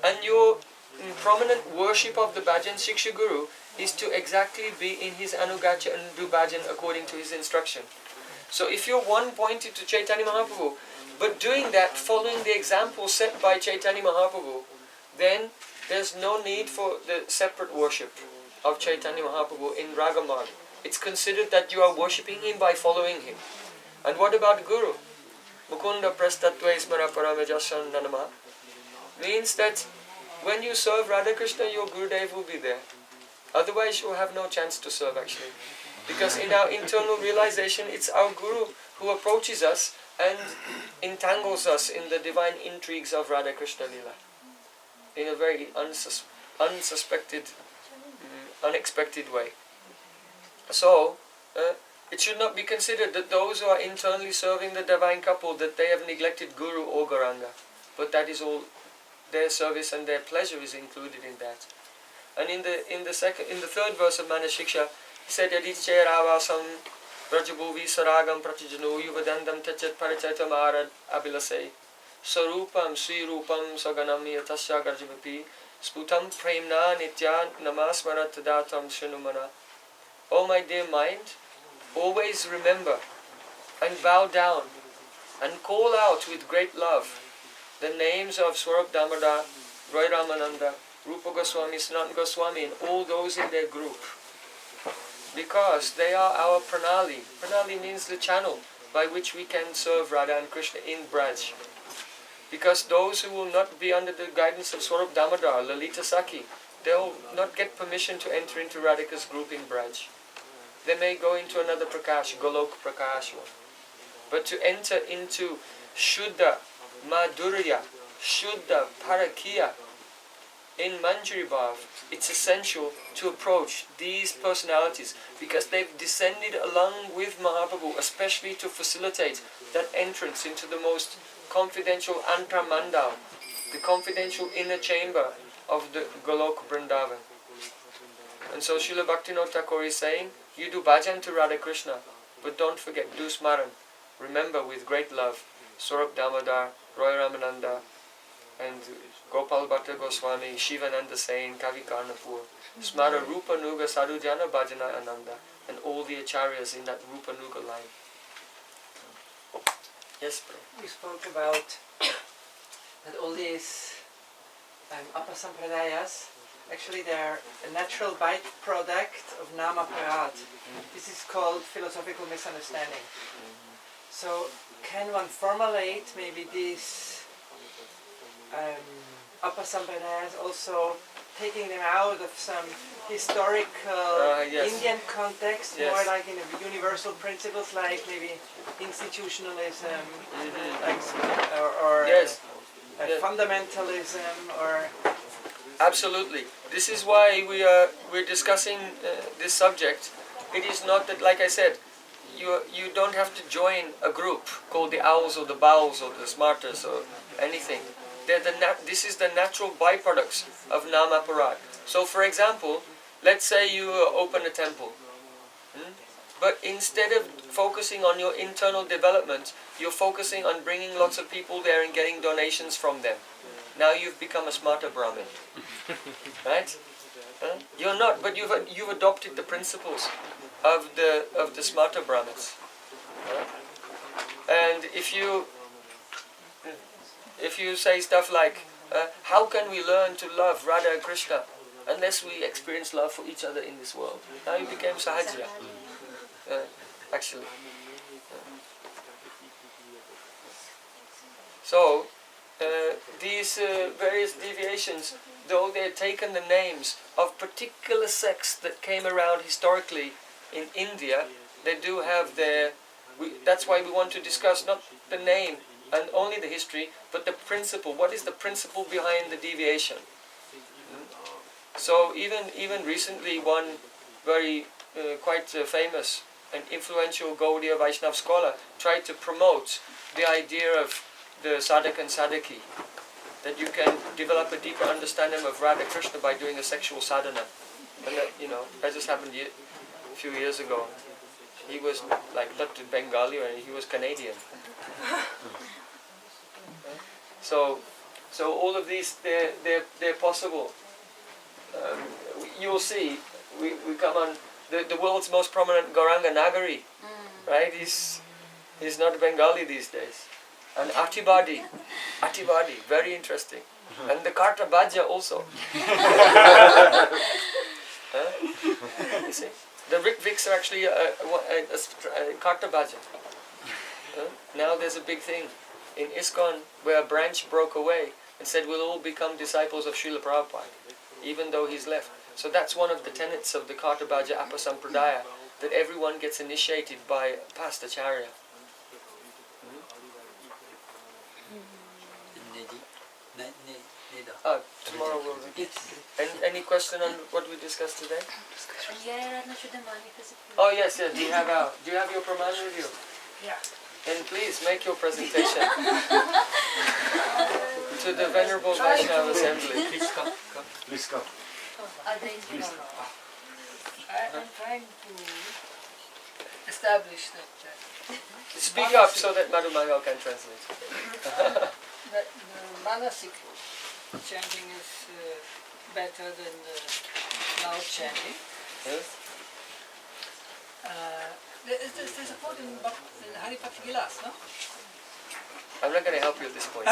And your prominent worship of the bhajan shiksha guru is to exactly be in his anugacha and do bhajan according to his instruction. So if you're one pointed to Chaitanya Mahaprabhu, but doing that, following the example set by Chaitanya Mahaprabhu, then there's no need for the separate worship of Chaitanya Mahaprabhu in Ragamarg. It's considered that you are worshipping him by following him. And what about Guru? Mukunda prastatve smara paramajashan nanama means that when you serve Radha Krishna, your Gurudev will be there. Otherwise you will have no chance to serve actually. Because in our internal realization, it's our Guru who approaches us and entangles us in the divine intrigues of Radha Krishna Lila in a very unsuspected, unexpected way. So, it should not be considered that those who are internally serving the divine couple, that they have neglected Guru or Gauranga. But that is all, their service and their pleasure is included in that. And in the third verse of Manashiksha, he said, Yadichay Ravasam Rajabhuvi Saragam Pratijanu Yuvadandam Tachat Parachaitam Arad Abilasai Sarupam Sri Rupam Saganam Yatasya Garjavapi Sputam Premna Nitya Namasmarat Datam Shanumana. Oh my dear mind, always remember and bow down and call out with great love the names of Swarup Damodar, Roy Ramananda, Rupa Goswami, Sanatana Goswami, and all those in their group. Because they are our pranali. Pranali means the channel by which we can serve Radha and Krishna in Braj. Because those who will not be under the guidance of Swarup Damodar, Lalita Sakhi, they will not get permission to enter into Radhika's group in Braj. They may go into another Prakash, Golok Prakash. But to enter into Shuddha, Madhurya, Shuddha, Parakiya, in Manjari Bhav, it's essential to approach these personalities because they've descended along with Mahaprabhu, especially to facilitate that entrance into the most confidential Antramandal, the confidential inner chamber of the Golok Vrindavan. And so Srila Bhaktivinoda Thakura is saying, you do bhajan to Radha Krishna, but don't forget, do smaran. Remember with great love, Swarup Damodar, Roy Ramananda, and Gopal Bhatta Goswami, Shivananda Sain, Kavi Karnapur, Smara Rupa Nuga Sadhujana Bhajana Ananda, and all the acharyas in that Rupa Nuga line. Yes, Prem. You spoke about that all these Apa-sampradayas, actually they're a natural byproduct of nama-aparadha. This is called philosophical misunderstanding. So can one formulate maybe these Apa-sampradayas also taking them out of some historical yes. Indian context, Yes. more like in universal principles like maybe institutionalism, like, or Yes. Yes. Fundamentalism, or... Absolutely. This is why we're discussing this subject. It is not that, like I said, you don't have to join a group called the Owls or the Bowls or the Smarters or anything. This is the natural byproducts of nama-aparadha. So for example, let's say you open a temple. But instead of focusing on your internal development, you're focusing on bringing lots of people there and getting donations from them. Now you've become a smarter Brahmin. Right? You're not, but you've adopted the principles of the smarter Brahmins. And if you say stuff like, how can we learn to love Radha and Krishna? unless we experience love for each other in this world. Now you became sahaja, actually. So, these various deviations, though they had taken the names of particular sects that came around historically in India, they do have their... that's why we want to discuss not the name and only the history, but the principle. What is the principle behind the deviation? So even recently, one very quite famous and influential Gaudiya Vaishnava scholar tried to promote the idea of the sadhak and sadhaki, that you can develop a deeper understanding of Radha Krishna by doing a sexual sadhana. And that, that just happened a few years ago. He was like not Bengali, or he was Canadian. So all of these, they're possible. You'll see, we come on the world's most prominent Gauranga Nagari, right? He's not Bengali these days. And Atibadi, very interesting. And the Karta Bhaja also. You see? The Viks are actually a Karta Bhaja. Now there's a big thing in ISKCON where a branch broke away and said we'll all become disciples of Srila Prabhupada, even though he's left. So that's one of the tenets of the Karta Bhaja Apa-sampradaya, that everyone gets initiated by past acharya. Tomorrow we'll read. Any question on what we discussed today? Oh yes, do you have your Praman with you? Yeah. Then please make your presentation to the Venerable Vaishnava Assembly. Please come. Please come. I'm trying to establish that Speak up so that Madhu Mangal can translate. that the manasik chanting is better than the loud chanting. Yes? There's a quote in Haripati Vilas, no? I'm not going to help you at this point. I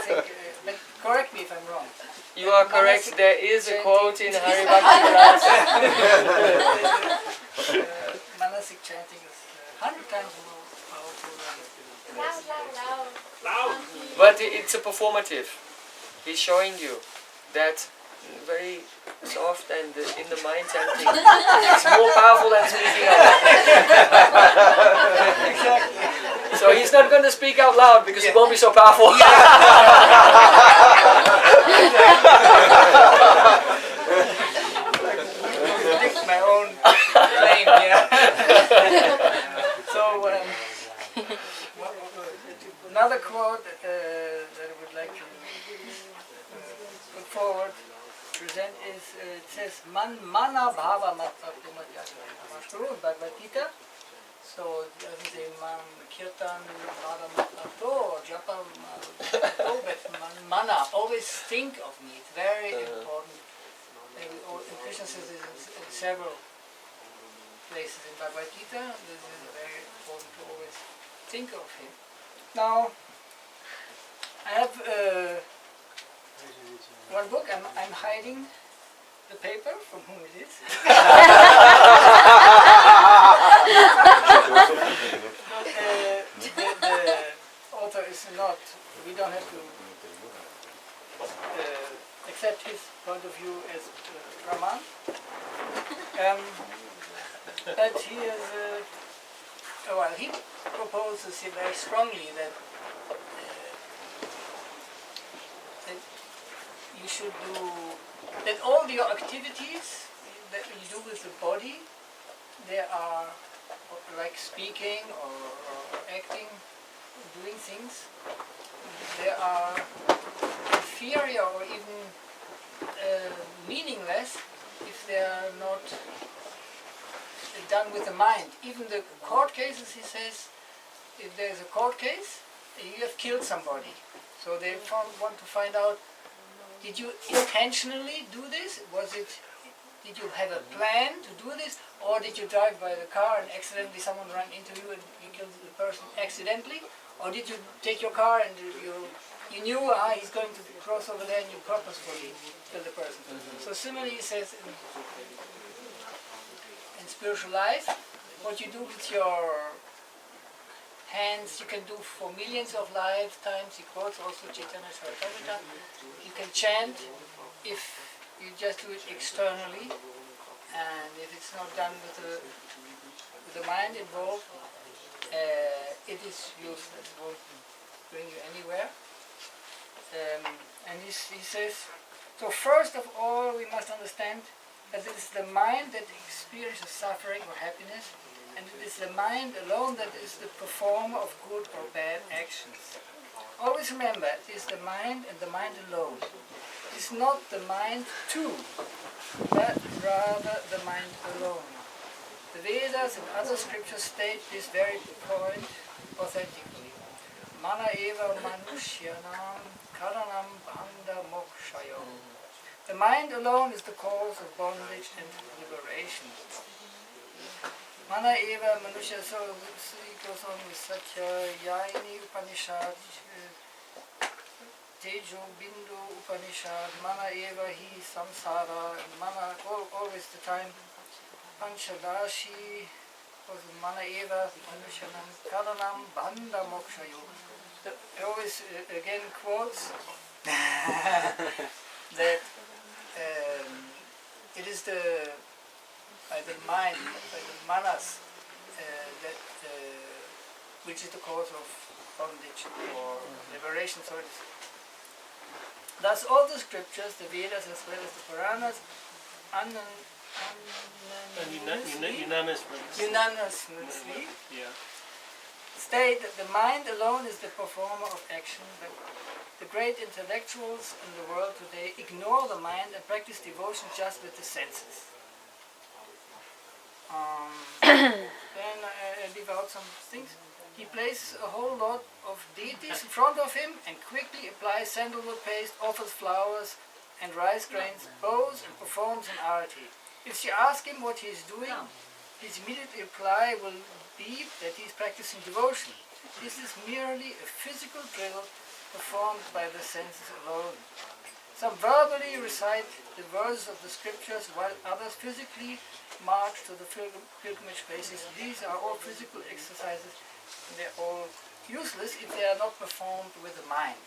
think, but correct me if I'm wrong. You are correct. There is a quote in Haripati Vilas. Manasik chanting is 100 times more powerful than Loud. But it's a performative. He's showing you that very soft and in the mind chanting. It's more powerful than speaking out loud. So he's not going to speak out loud because it won't be so powerful. predict my own claim here. So another quote that I would like to put forward, present is, it says, mana bhava matta true in Bhagavad Gita. So it doesn't say man kirtan bhava matta or japa but mana, always think of me. It's very important. And Krishna says this in several places in Bhagavad Gita. This is very important to always think of him. Now, I have one book. I'm hiding the paper from whom it is. The author is not. We don't have to accept his point of view as Raman. But he is. Well, he proposes very strongly that you should do that. All your activities that you do with the body, they are like speaking or acting, doing things. They are inferior or even meaningless if they are not done with the mind. Even the court cases, he says, if there is a court case, you have killed somebody. So they want to find out, did you intentionally do this? Did you have a plan to do this? Or did you drive by the car and accidentally someone ran into you and you killed the person accidentally? Or did you take your car and you knew he's going to cross over there and you purposefully killed the person? So similarly he says in spiritual life, what you do with your hands you can do for millions of lifetimes. He quotes also Chaitanya Charitamrita. You can chant if you just do it externally, and if it's not done with the mind involved, it is useless. It won't bring you anywhere. And he says, so first of all we must understand that it is the mind that experiences suffering or happiness, and it is the mind alone that is the performer of good or bad actions. Always remember, it is the mind and the mind alone. It is not the mind too, but rather the mind alone. The Vedas and other scriptures state this very point authentically. Mana eva manushyanam karanam bhanda mokshayo. The mind alone is the cause of bondage and liberation. Mana eva manushya, so he goes on with Satya Yayini Upanishad, Tejo Bindu Upanishad, Mana eva hi samsara, Mana, always the time, Panchadashi, Mana eva manushyanam karanam bhanda mokshayo. He always again quotes that it is the mind, by the manas, which is the cause of bondage or liberation. So it is. Thus all the scriptures, the Vedas as well as the Puranas, unanimously state that the mind alone is the performer of action. The great intellectuals in the world today ignore the mind and practice devotion just with the senses. Then I leave out some things. He places a whole lot of deities in front of him and quickly applies sandalwood paste, offers flowers and rice grains, bows and performs an arati. If you ask him what he is doing, his immediate reply will be that he is practicing devotion. This is merely a physical drill performed by the senses alone. Some verbally recite the verses of the scriptures while others physically march to the pilgrimage places. These are all physical exercises and they are all useless if they are not performed with the mind.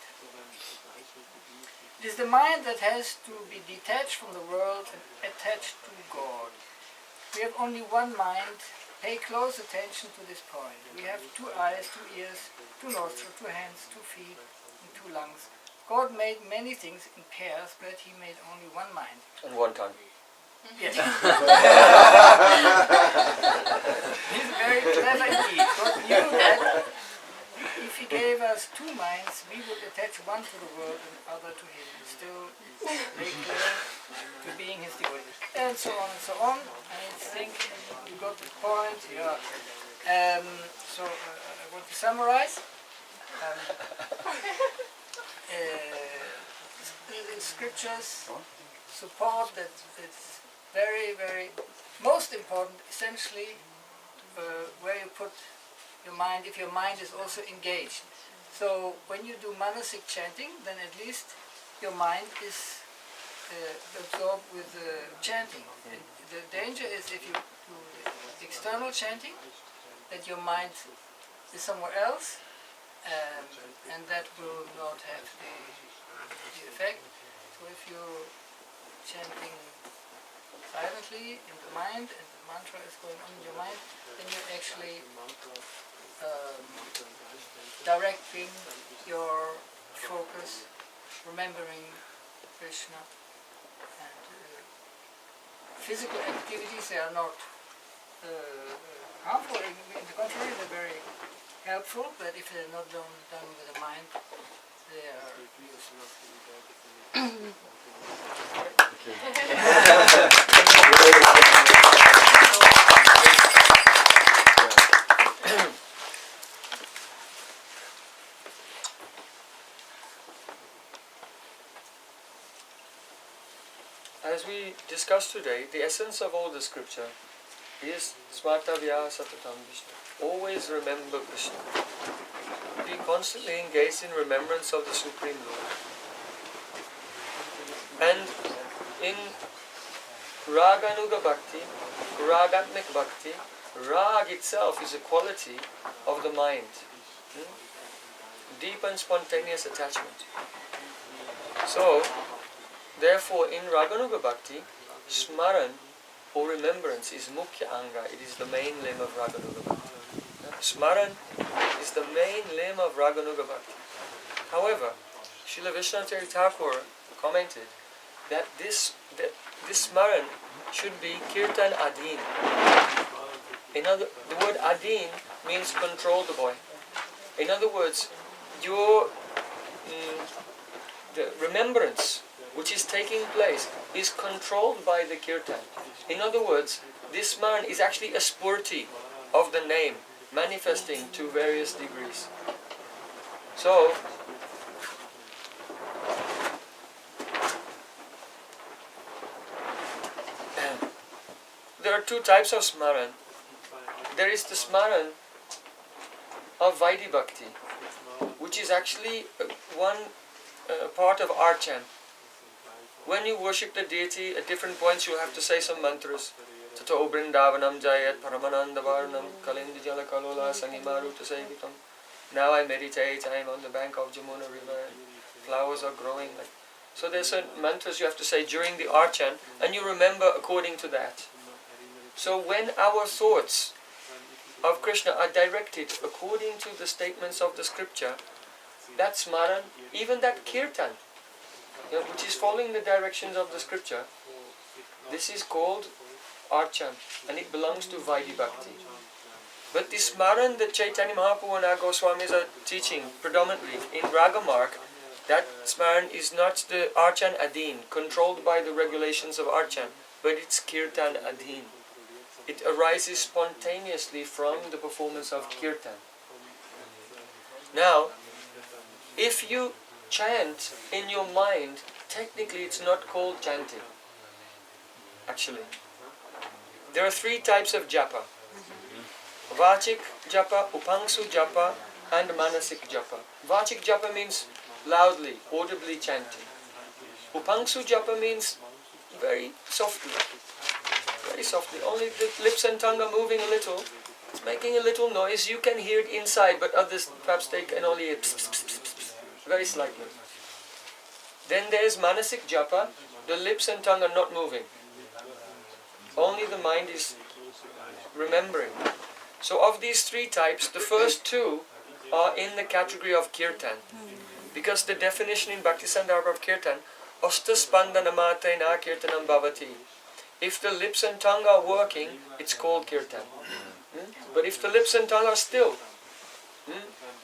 It is the mind that has to be detached from the world and attached to God. We have only one mind. Pay close attention to this point. We have 2 eyes, 2 ears, 2 nostrils, 2 hands, 2 feet, and 2 lungs. God made many things in pairs, but he made only one mind. And one tongue. Yes. He's very clever indeed. God knew that if he gave us 2 minds, we would attach one to the world and the other to him, and still lay claim to being his devotee. And so on and so on. I think you got the point. Yeah. So I want to summarize. The scriptures support that it's very, very most important, essentially, where you put your mind, if your mind is also engaged. So when you do manasic chanting, then at least your mind is absorbed with chanting. And the danger is if you do external chanting, that your mind is somewhere else, and that will not have the effect. So if you're chanting silently in the mind and the mantra is going on in your mind, then you're actually directing your focus, remembering Krishna. And physical activities, they are not harmful. In the contrary, they're very helpful, but if they're not done with the mind, they are useless. As we discussed today, the essence of all the scripture is Smartavya Satatam Vishnu. Always remember Krishna. Being constantly engaged in remembrance of the Supreme Lord. And in Raganuga Bhakti, Ragatmik Bhakti, Rag itself is a quality of the mind. Deep and spontaneous attachment. So, therefore in Raganuga Bhakti, Smaran or remembrance is Mukhya Anga, it is the main limb of Raganuga Bhakti. Smaran is the main limb of Raganuga Bhakti. However, Srila Vishwanath Thakur commented that this Smaran should be Kirtan Adin. The word Adin means control the boy. In other words, your the remembrance which is taking place is controlled by the Kirtan. In other words, this Smaran is actually a spurti of the name, manifesting to various degrees. So, there are two types of Smaran. There is the Smaran of Vaidhi Bhakti, which is actually one part of Archan. When you worship the deity, at different points you have to say some mantras. Tato Brindavanam Jayat Paramananda Varnam Kalindi Jala Kalola Sangimaruta Sevitam. Now I meditate, I am on the bank of Jamuna river and flowers are growing. So there's certain mantras you have to say during the Archan and you remember according to that. So when our thoughts of Krishna are directed according to the statements of the scripture, that Smaran, even that Kirtan, which is following the directions of the scripture, this is called Archan and it belongs to Vaidhi Bhakti. But the Smaran that Chaitanya Mahaprabhu and our Goswamis are teaching predominantly in Ragamark, that Smaran is not the Archan Adin, controlled by the regulations of Archan, but it's Kirtan Adin. It arises spontaneously from the performance of Kirtan. Now, if you chant in your mind, technically it's not called chanting. Actually, there are three types of japa. Vachik japa, upangsu japa and manasik japa. Vachik japa means loudly, audibly chanting. Upangsu japa means very softly. Very softly. Only the lips and tongue are moving a little. It's making a little noise. You can hear it inside, but others perhaps they can only hear very slightly. Then there's manasik japa. The lips and tongue are not moving. Only the mind is remembering. So of these three types, the first two are in the category of kirtan. Because the definition in Bhakti-sandarbha of kirtan, Ostaspandanamatena kirtanam bhavati. If the lips and tongue are working, it's called kirtan. But if the lips and tongue are still,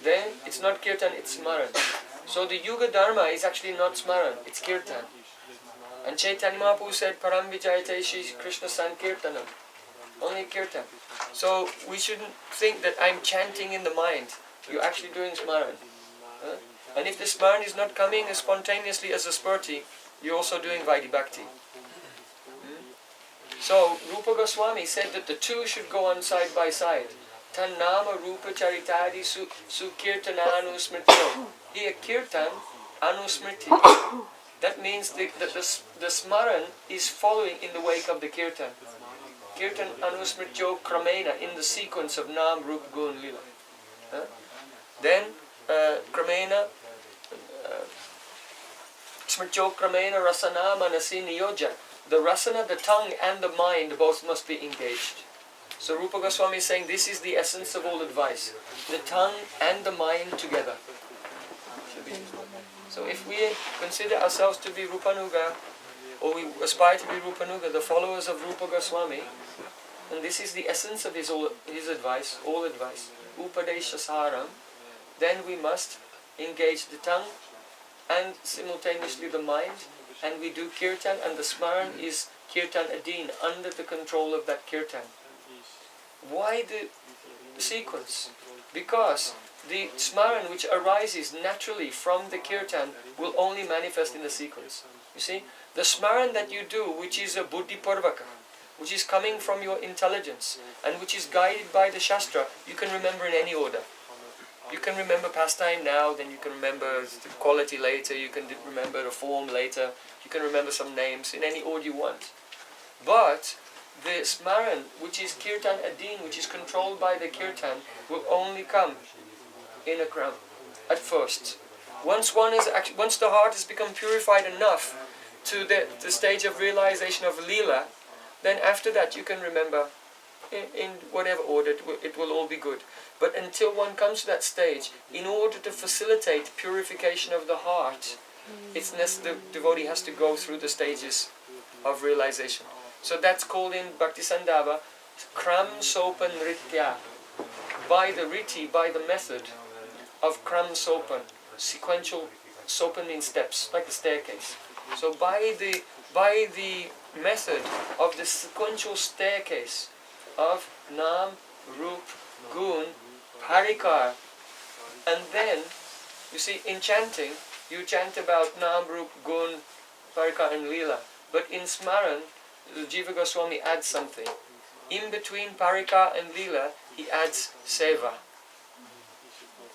then it's not kirtan, it's smaran. So the yuga dharma is actually not smaran, it's kirtan. And Chaitanya Mahaprabhu said, Param vijayate Shri Krishna sankirtanam. Only kirtan. So we shouldn't think that I'm chanting in the mind. You're actually doing smaran. And if the smaran is not coming as spontaneously as a spurti, you're also doing Vaidhi Bhakti. So Rupa Goswami said that the two should go on side by side. Tan nama rupa charitadi su kirtana anusmriti. Here kirtan anusmriti. That means the smaran is following in the wake of the kirtan. Kirtan anusmrityo kramena, in the sequence of nam, rup, gun, lila. Then kramena, smrityo kramena rasana manasi niyoja. The rasana, the tongue and the mind both must be engaged. So Rupa Goswami is saying this is the essence of all advice. The tongue and the mind together. So if we consider ourselves to be Rupanuga, or we aspire to be Rupanuga, the followers of Rupa Goswami, and this is the essence of his advice, all advice, Upadesha Saram, then we must engage the tongue and simultaneously the mind, and we do kirtan, and the smaran is kirtan adin, under the control of that kirtan. Why the sequence? Because the smaran which arises naturally from the kirtan will only manifest in the sequence. You see, the smaran that you do, which is a buddhi parvaka, which is coming from your intelligence, and which is guided by the shastra, you can remember in any order. You can remember pastime now, then you can remember the quality later, you can remember the form later, you can remember some names in any order you want. But the smaran, which is kirtan adin, which is controlled by the kirtan, will only come in a kram at first. Once the heart has become purified enough to the stage of realization of lila, then after that you can remember in whatever order, it will all be good. But until one comes to that stage, in order to facilitate purification of the heart, it's necessary the devotee has to go through the stages of realization. So that's called in Bhakti Sandhava Kram Sopan Ritya. By the riti, by the method of Kram Sopan, sequential sopan means steps, like a staircase. So by the method of the sequential staircase of Nam, Rup, Gun, Harikar, and then, you see, in chanting, you chant about Nam, Rup, Gun, Harikar and Lila. But in Smaran, Jiva Goswami adds something. In between Parika and Lila, he adds Seva.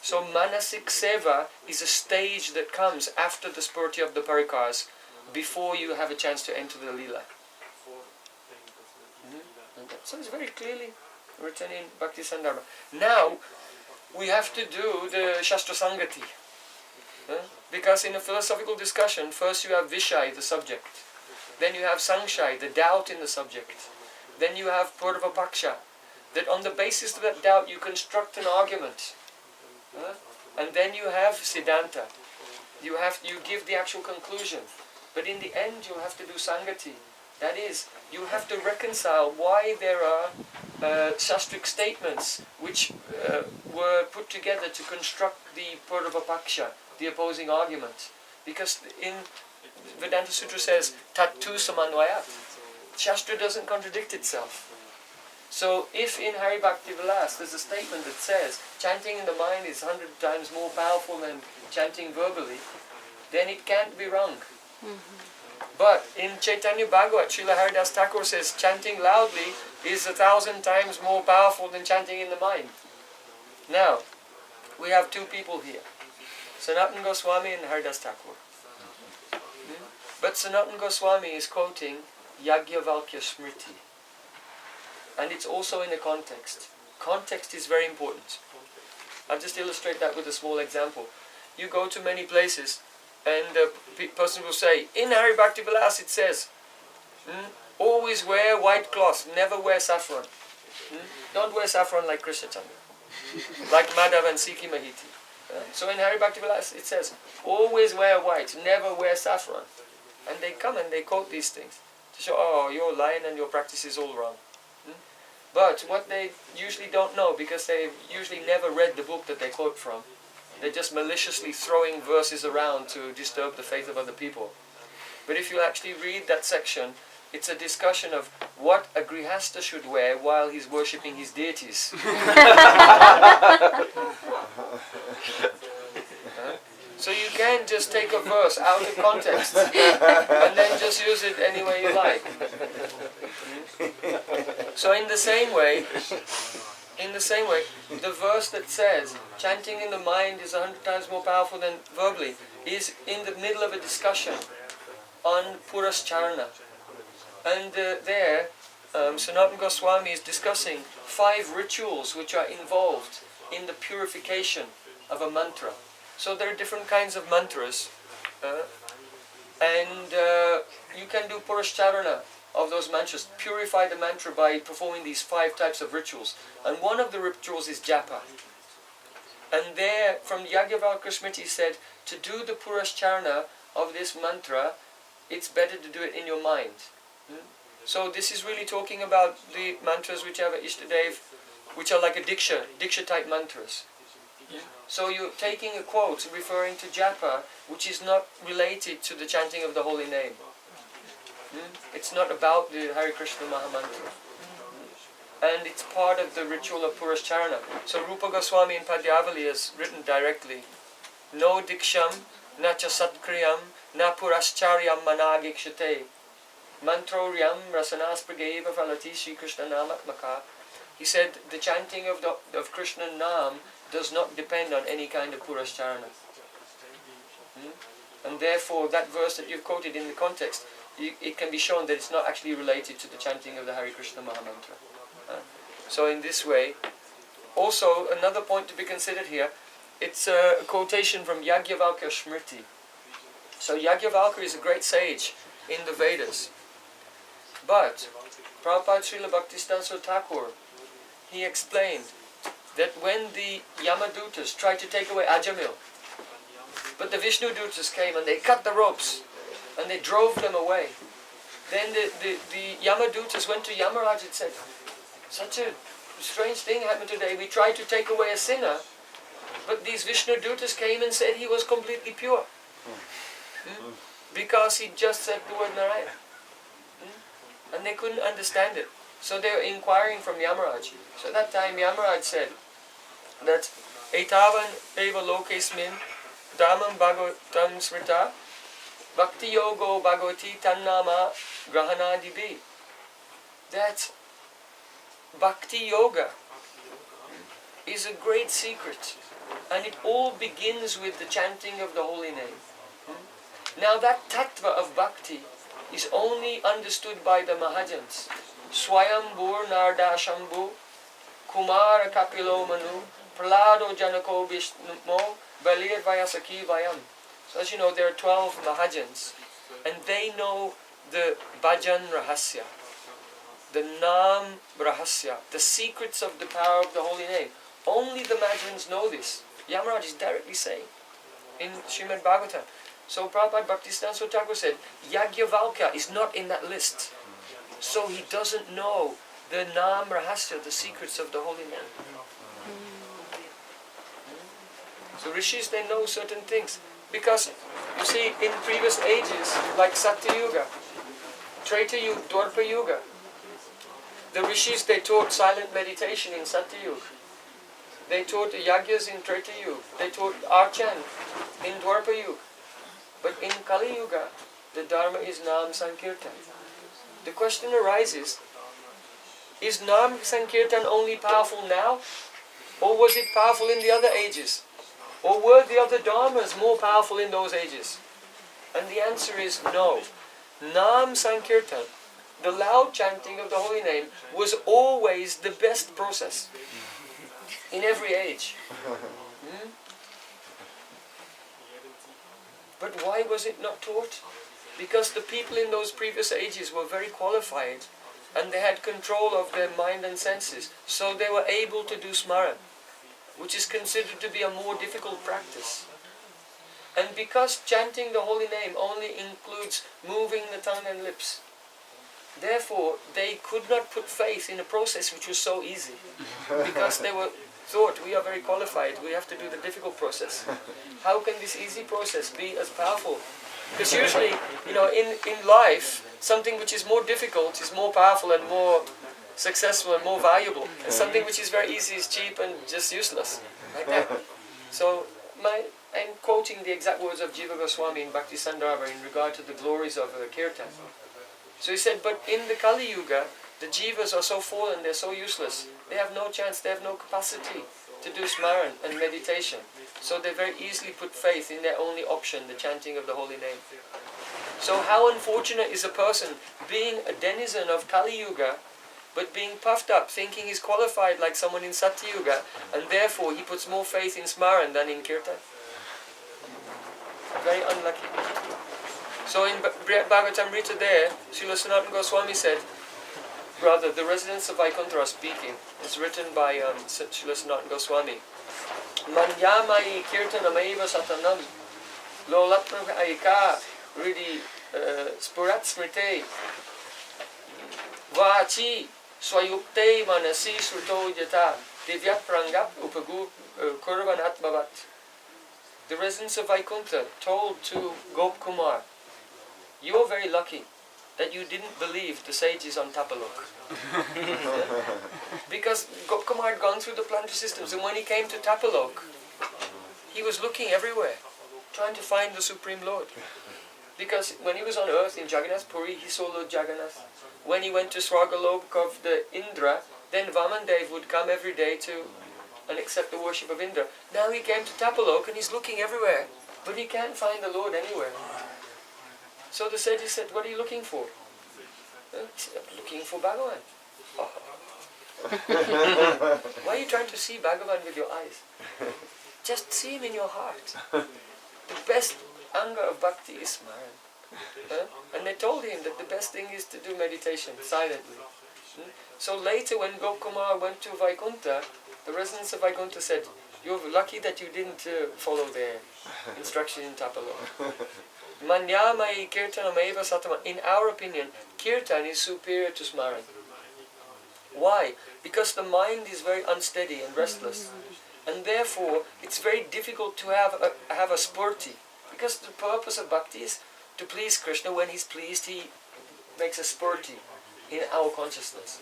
So Manasik Seva is a stage that comes after the spurti of the Parikars, before you have a chance to enter the Lila. So it's very clearly written in Bhakti Sandarbha. Now, we have to do the Shastra Sangati. Because in a philosophical discussion, first you have Vishai, the subject. Then you have Sangshay, the doubt in the subject. Then you have Purvapaksha, that on the basis of that doubt you construct an argument. And then you have Siddhanta. You give the actual conclusion. But in the end you'll have to do Sangati. That is, you have to reconcile why there are shastric statements which were put together to construct the Purvapaksha, the opposing argument. Because in Vedanta Sutra says, Tattu Samanvayat. Shastra doesn't contradict itself. So if in Hari Bhakti Vilas there's a statement that says, chanting in the mind is 100 times more powerful than chanting verbally, then it can't be wrong. But in Chaitanya Bhagavat, Srila Haridas Thakur says, chanting loudly is 1,000 times more powerful than chanting in the mind. Now, we have two people here, Sanatana Goswami and Haridas Thakur. But Sanatana Goswami is quoting Yajnavalkya Smriti. And it's also in a context. Context is very important. I'll just illustrate that with a small example. You go to many places and a person will say, in Hari Bhakti Vilas it says, always wear white cloth, never wear saffron. Don't wear saffron like Krishna Chandra, like Madhav and Sikhi Mahiti. So in Hari Bhakti Vilas it says, always wear white, never wear saffron. And they come and they quote these things to show, oh, you're lying and your practice is all wrong. But what they usually don't know, because they've usually never read the book that they quote from, they're just maliciously throwing verses around to disturb the faith of other people. But if you actually read that section, it's a discussion of what a grihastha should wear while he's worshipping his deities. So you can't just take a verse out of context and then just use it any way you like. So in the same way, the verse that says chanting in the mind is 100 times more powerful than verbally is in the middle of a discussion on Purascharana. And there, Sanatana Goswami is discussing 5 rituals which are involved in the purification of a mantra. So there are different kinds of mantras, and you can do Purascharana of those mantras, purify the mantra by performing these 5 types of rituals. And one of the rituals is japa. And there, from Yajnavalkya Smriti said, to do the Purascharana of this mantra, it's better to do it in your mind. So this is really talking about the mantras which have Ishtadev, which are like a Diksha type mantras. So you're taking a quote referring to japa, which is not related to the chanting of the holy name. It's not about the Hare Krishna Mahamantra. And it's part of the ritual of Purascharana. So Rupa Goswami in Padyavali has written directly, no diksham, na cha satkriyam, na purascharyam managikshate, mantroryam rasanasprageva falati Shri Krishna namatmaka. He said the chanting of Krishna Nam does not depend on any kind of purascharana. And therefore that verse that you've quoted in the context, it can be shown that it's not actually related to the chanting of the Hare Krishna Mahamantra. So in this way, also another point to be considered here, it's a quotation from Yajnavalkya Smriti. So Yajnavalkya is a great sage in the Vedas. But Prabhupada Srila Bhaktivinoda Thakura, he explained that when the Yamadutas tried to take away Ajamil, but the Vishnu Dutas came and they cut the ropes and they drove them away. Then the Yamadutas went to Yamaraj and said, such a strange thing happened today. We tried to take away a sinner, but these Vishnu Dutas came and said he was completely pure. Because he just said the word Narayana. And they couldn't understand it. So they were inquiring from Yamaraj. So at that time Yamaraj said that Etavan eva lokesmin dhamam bhagavatam smrita bhakti yogo bhagavati tannama grahanadibi. That bhakti yoga is a great secret, and it all begins with the chanting of the holy name. Now that tattva of bhakti is only understood by the Mahajans. Swayambur Narda Shambhu Kumara Kapilo Manu Pralado Janako Vishnumo Balir Vayasaki Vayam. So as you know, there are 12 Mahajans, and they know the Bhajan Rahasya, the Nam Rahasya, the secrets of the power of the holy name. Only the Mahajans know this. Yamaraj is directly saying in Srimad Bhagavatam. So Prabhupada Bhaktisiddhanta Thakur said, Yajnavalkya is not in that list. So he doesn't know the Nam Rahasya, the secrets of the holy name. So Rishis, they know certain things. Because, you see, in previous ages, like Satya Yuga, Treta Yuga, Dwarpa Yuga, the Rishis, they taught silent meditation in Satya Yuga. They taught Yagyas in Treta Yuga. They taught Archan in Dwarpa Yuga. But in Kali Yuga, the Dharma is Nam Sankirtan. The question arises, is Nam Sankirtan only powerful now? Or was it powerful in the other ages? Or were the other Dharmas more powerful in those ages? And the answer is no. Nam Sankirtan, the loud chanting of the holy name, was always the best process in every age. But why was it not taught? Because the people in those previous ages were very qualified and they had control of their mind and senses, so they were able to do smaran, which is considered to be a more difficult practice. And because chanting the holy name only includes moving the tongue and lips, therefore they could not put faith in a process which was so easy, because they were thought, we are very qualified, we have to do the difficult process. How can this easy process be as powerful? Because usually, you know, in life, something which is more difficult is more powerful and more successful and more valuable. And something which is very easy is cheap and just useless. Like that. So, I'm quoting the exact words of Jiva Goswami in Bhakti Sandarbha in regard to the glories of Kirtan. So he said, but in the Kali Yuga, the Jivas are so fallen, they're so useless. They have no chance, they have no capacity to do smaran and meditation. So they very easily put faith in their only option, the chanting of the holy name. So how unfortunate is a person being a denizen of Kali Yuga, but being puffed up, thinking he's qualified like someone in Satya Yuga, and therefore he puts more faith in smaran than in kirtan. Very unlucky. So in Bhagavatamrita there, Srila Sanatana Goswami said, brother, the residents of Vaikuntha are speaking. It's written by Srila Sanatana Goswami. Manyamai kirtanamaiva satanam lolatna aika ridi spurat smrite vachi swayukte manasi sruto jata divyat prangap upagu kurvan atmavat. The residents of Vaikuntha told to Gop Kumar, you are very lucky that you didn't believe the sages on Tapalok. Because Gop Kumar had gone through the planetary systems, and when he came to Tapalok, he was looking everywhere, trying to find the Supreme Lord. Because when he was on earth in Jagannath Puri, he saw Lord Jagannath. When he went to Swargalok of the Indra, then Vamandev would come every day to and accept the worship of Indra. Now he came to Tapalok and he's looking everywhere, but he can't find the Lord anywhere. So the sage said, what are you looking for? He said, I'm looking for Bhagavan. Oh. Why are you trying to see Bhagavan with your eyes? Just see him in your heart. The best anga of bhakti is smaran. And they told him that the best thing is to do meditation silently. So later when Gokumar went to Vaikuntha, the residents of Vaikuntha said, you're lucky that you didn't follow their instruction in Tapalok. Manyamai kirtanameva satama. In our opinion, kirtan is superior to smaran. Why? Because the mind is very unsteady and restless. And therefore, it's very difficult to have a spurti. Because the purpose of bhakti is to please Krishna. When he's pleased, he makes a spurti in our consciousness.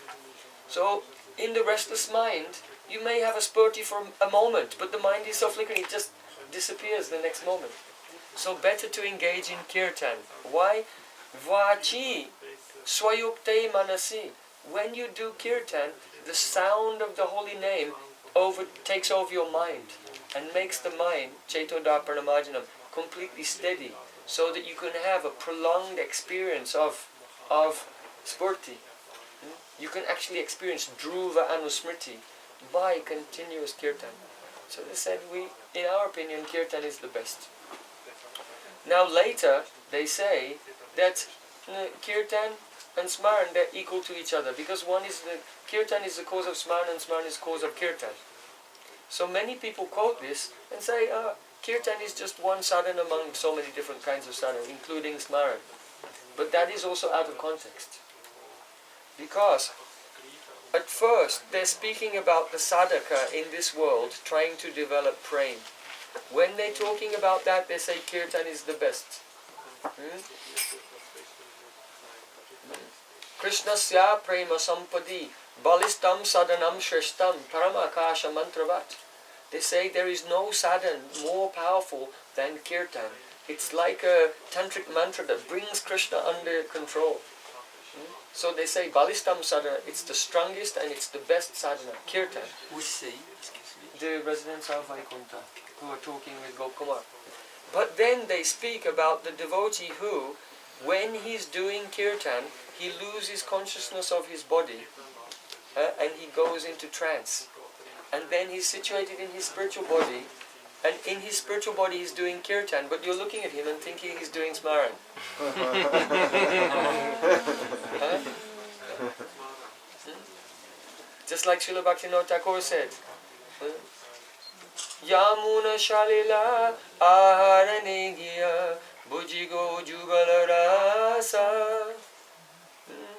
So, in the restless mind, you may have a spurti for a moment, but the mind is so flickering, it just disappears the next moment. So better to engage in kirtan. Why? Vachi swayukte manasi. When you do kirtan, the sound of the holy name takes over your mind and makes the mind, Chaitoda Pranamajanam, completely steady, so that you can have a prolonged experience of spurti. You can actually experience dhruva anusmriti by continuous kirtan. So they said, in our opinion, kirtan is the best. Now later, they say that kirtan and smaran, they're equal to each other, because kirtan is the cause of smaran and smaran is the cause of kirtan. So many people quote this and say, kirtan is just one sadhana among so many different kinds of sadhana, including smaran. But that is also out of context. Because at first they're speaking about the sadhaka in this world trying to develop prem. When they're talking about that, they say kirtan is the best. Krishnasya prema sampadi balistam sadhanam shreshtam paramakasha mantravat. They say there is no sadhan more powerful than kirtan. It's like a tantric mantra that brings Krishna under control. So they say balistam sadhana, it's the strongest and it's the best sadhana, kirtan. Who say? The residents of Vaikuntha who are talking with Gokumar. But then they speak about the devotee who, when he's doing kirtan, he loses consciousness of his body and he goes into trance. And then he's situated in his spiritual body, and in his spiritual body he's doing kirtan, but you're looking at him and thinking he's doing smaran. Just like Srila Bhaktivinoda Thakura said, Yamuna Shalila Aharanegya Bujigo Jugalarasa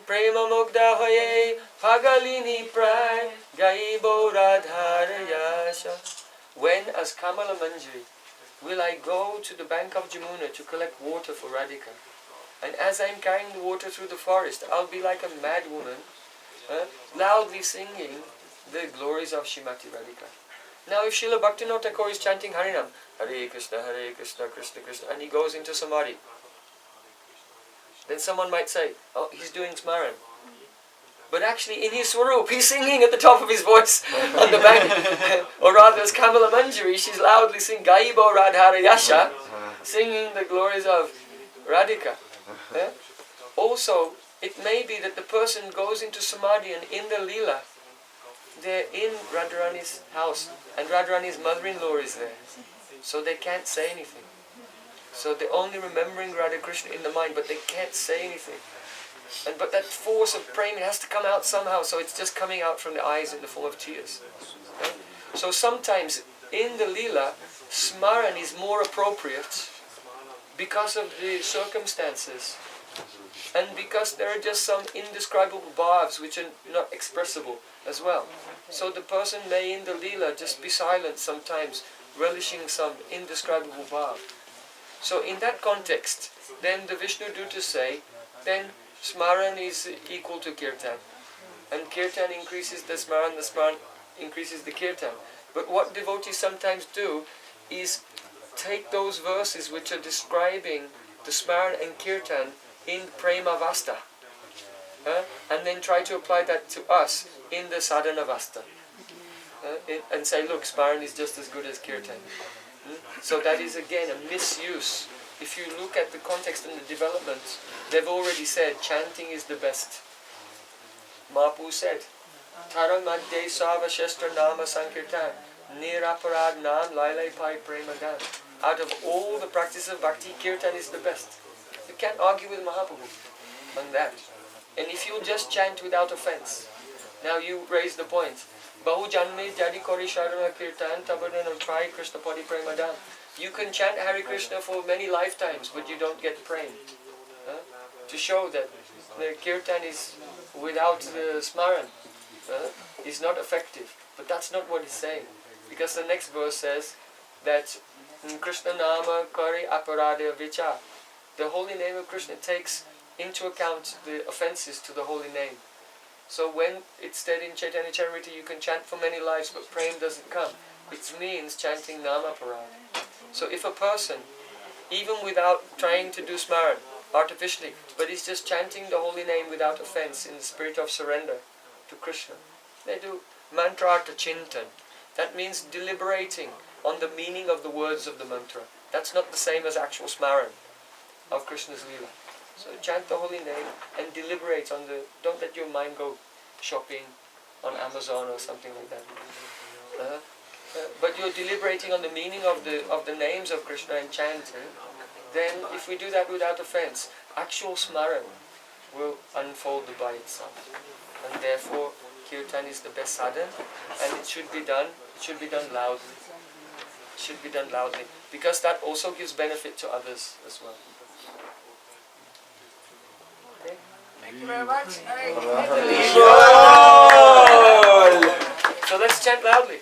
Prema Mugda Hoye Pagalini Pray Gaibo Radharayasha. When, as Kamala Manjari, will I go to the bank of Jamuna to collect water for Radhika? And as I'm carrying the water through the forest, I'll be like a mad woman, loudly singing the glories of Srimati Radhika. Now if Srila Bhaktivinoda Thakura is chanting Harinam, Hare Krishna, Krishna Krishna, and he goes into Samadhi, then someone might say, oh, he's doing smaran. But actually in his swarup, he's singing at the top of his voice on the bank. Or rather as Kamala Manjari, she's loudly singing Gaibo Radharayasha, singing the glories of Radhika. Also, it may be that the person goes into Samadhi and in the Leela, they're in Radharani's house and Radharani's mother-in-law is there. So they can't say anything. So they're only remembering Radha Krishna in the mind, but they can't say anything. But that force of prema, it has to come out somehow, so it's just coming out from the eyes in the form of tears. So sometimes in the Leela, smaran is more appropriate because of the circumstances and because there are just some indescribable bhavs which are not expressible as well. So the person may in the Leela just be silent sometimes, relishing some indescribable bhav. So in that context, then the Vishnu Dutas say, then smaran is equal to kirtan. And kirtan increases the smaran increases the kirtan. But what devotees sometimes do is take those verses which are describing the smaran and kirtan in prema vasta, and then try to apply that to us in the sadhana vasta. and say, look, Smaran is just as good as Kirtan. So that is again a misuse. If you look at the context and the development, they've already said chanting is the best. Mahaprabhu said, Tara Madhye Sava Shastra Nama Sankirtan Niraparad Nam Lailai Pai Premadan. Out of all the practices of bhakti, Kirtan is the best. You can't argue with Mahaprabhu on that. And if you just chant without offense, now you raise the point. Bahu Janme Jadi Kori Sharana Kirtan Tabadanam Trai Krishna Padi Premadan. You can chant Hare Krishna for many lifetimes, but you don't get Prem. To show that the Kirtan is without the Smaran is not effective. But that's not what it's saying. Because the next verse says that Krishna Nama Kari Aparadha Vicha. The holy name of Krishna takes into account the offenses to the holy name. So when it's said in Chaitanya Charitamrita you can chant for many lives but Prem doesn't come, it means chanting nama-aparadha. So if a person, even without trying to do Smaran artificially, but is just chanting the holy name without offense in the spirit of surrender to Krishna, they do mantra-artha chintan. That means deliberating on the meaning of the words of the mantra. That's not the same as actual Smaran of Krishna's Leela. So chant the holy name and deliberate on the... Don't let your mind go shopping on Amazon or something like that. But you're deliberating on the meaning of the names of Krishna and chanting. Then if we do that without offense, actual Smaran will unfold by itself. And therefore Kirtan is the best sadhan, and it should be done loudly. It should be done loudly. Because that also gives benefit to others as well. Okay? Thank you very much. So let's chant loudly.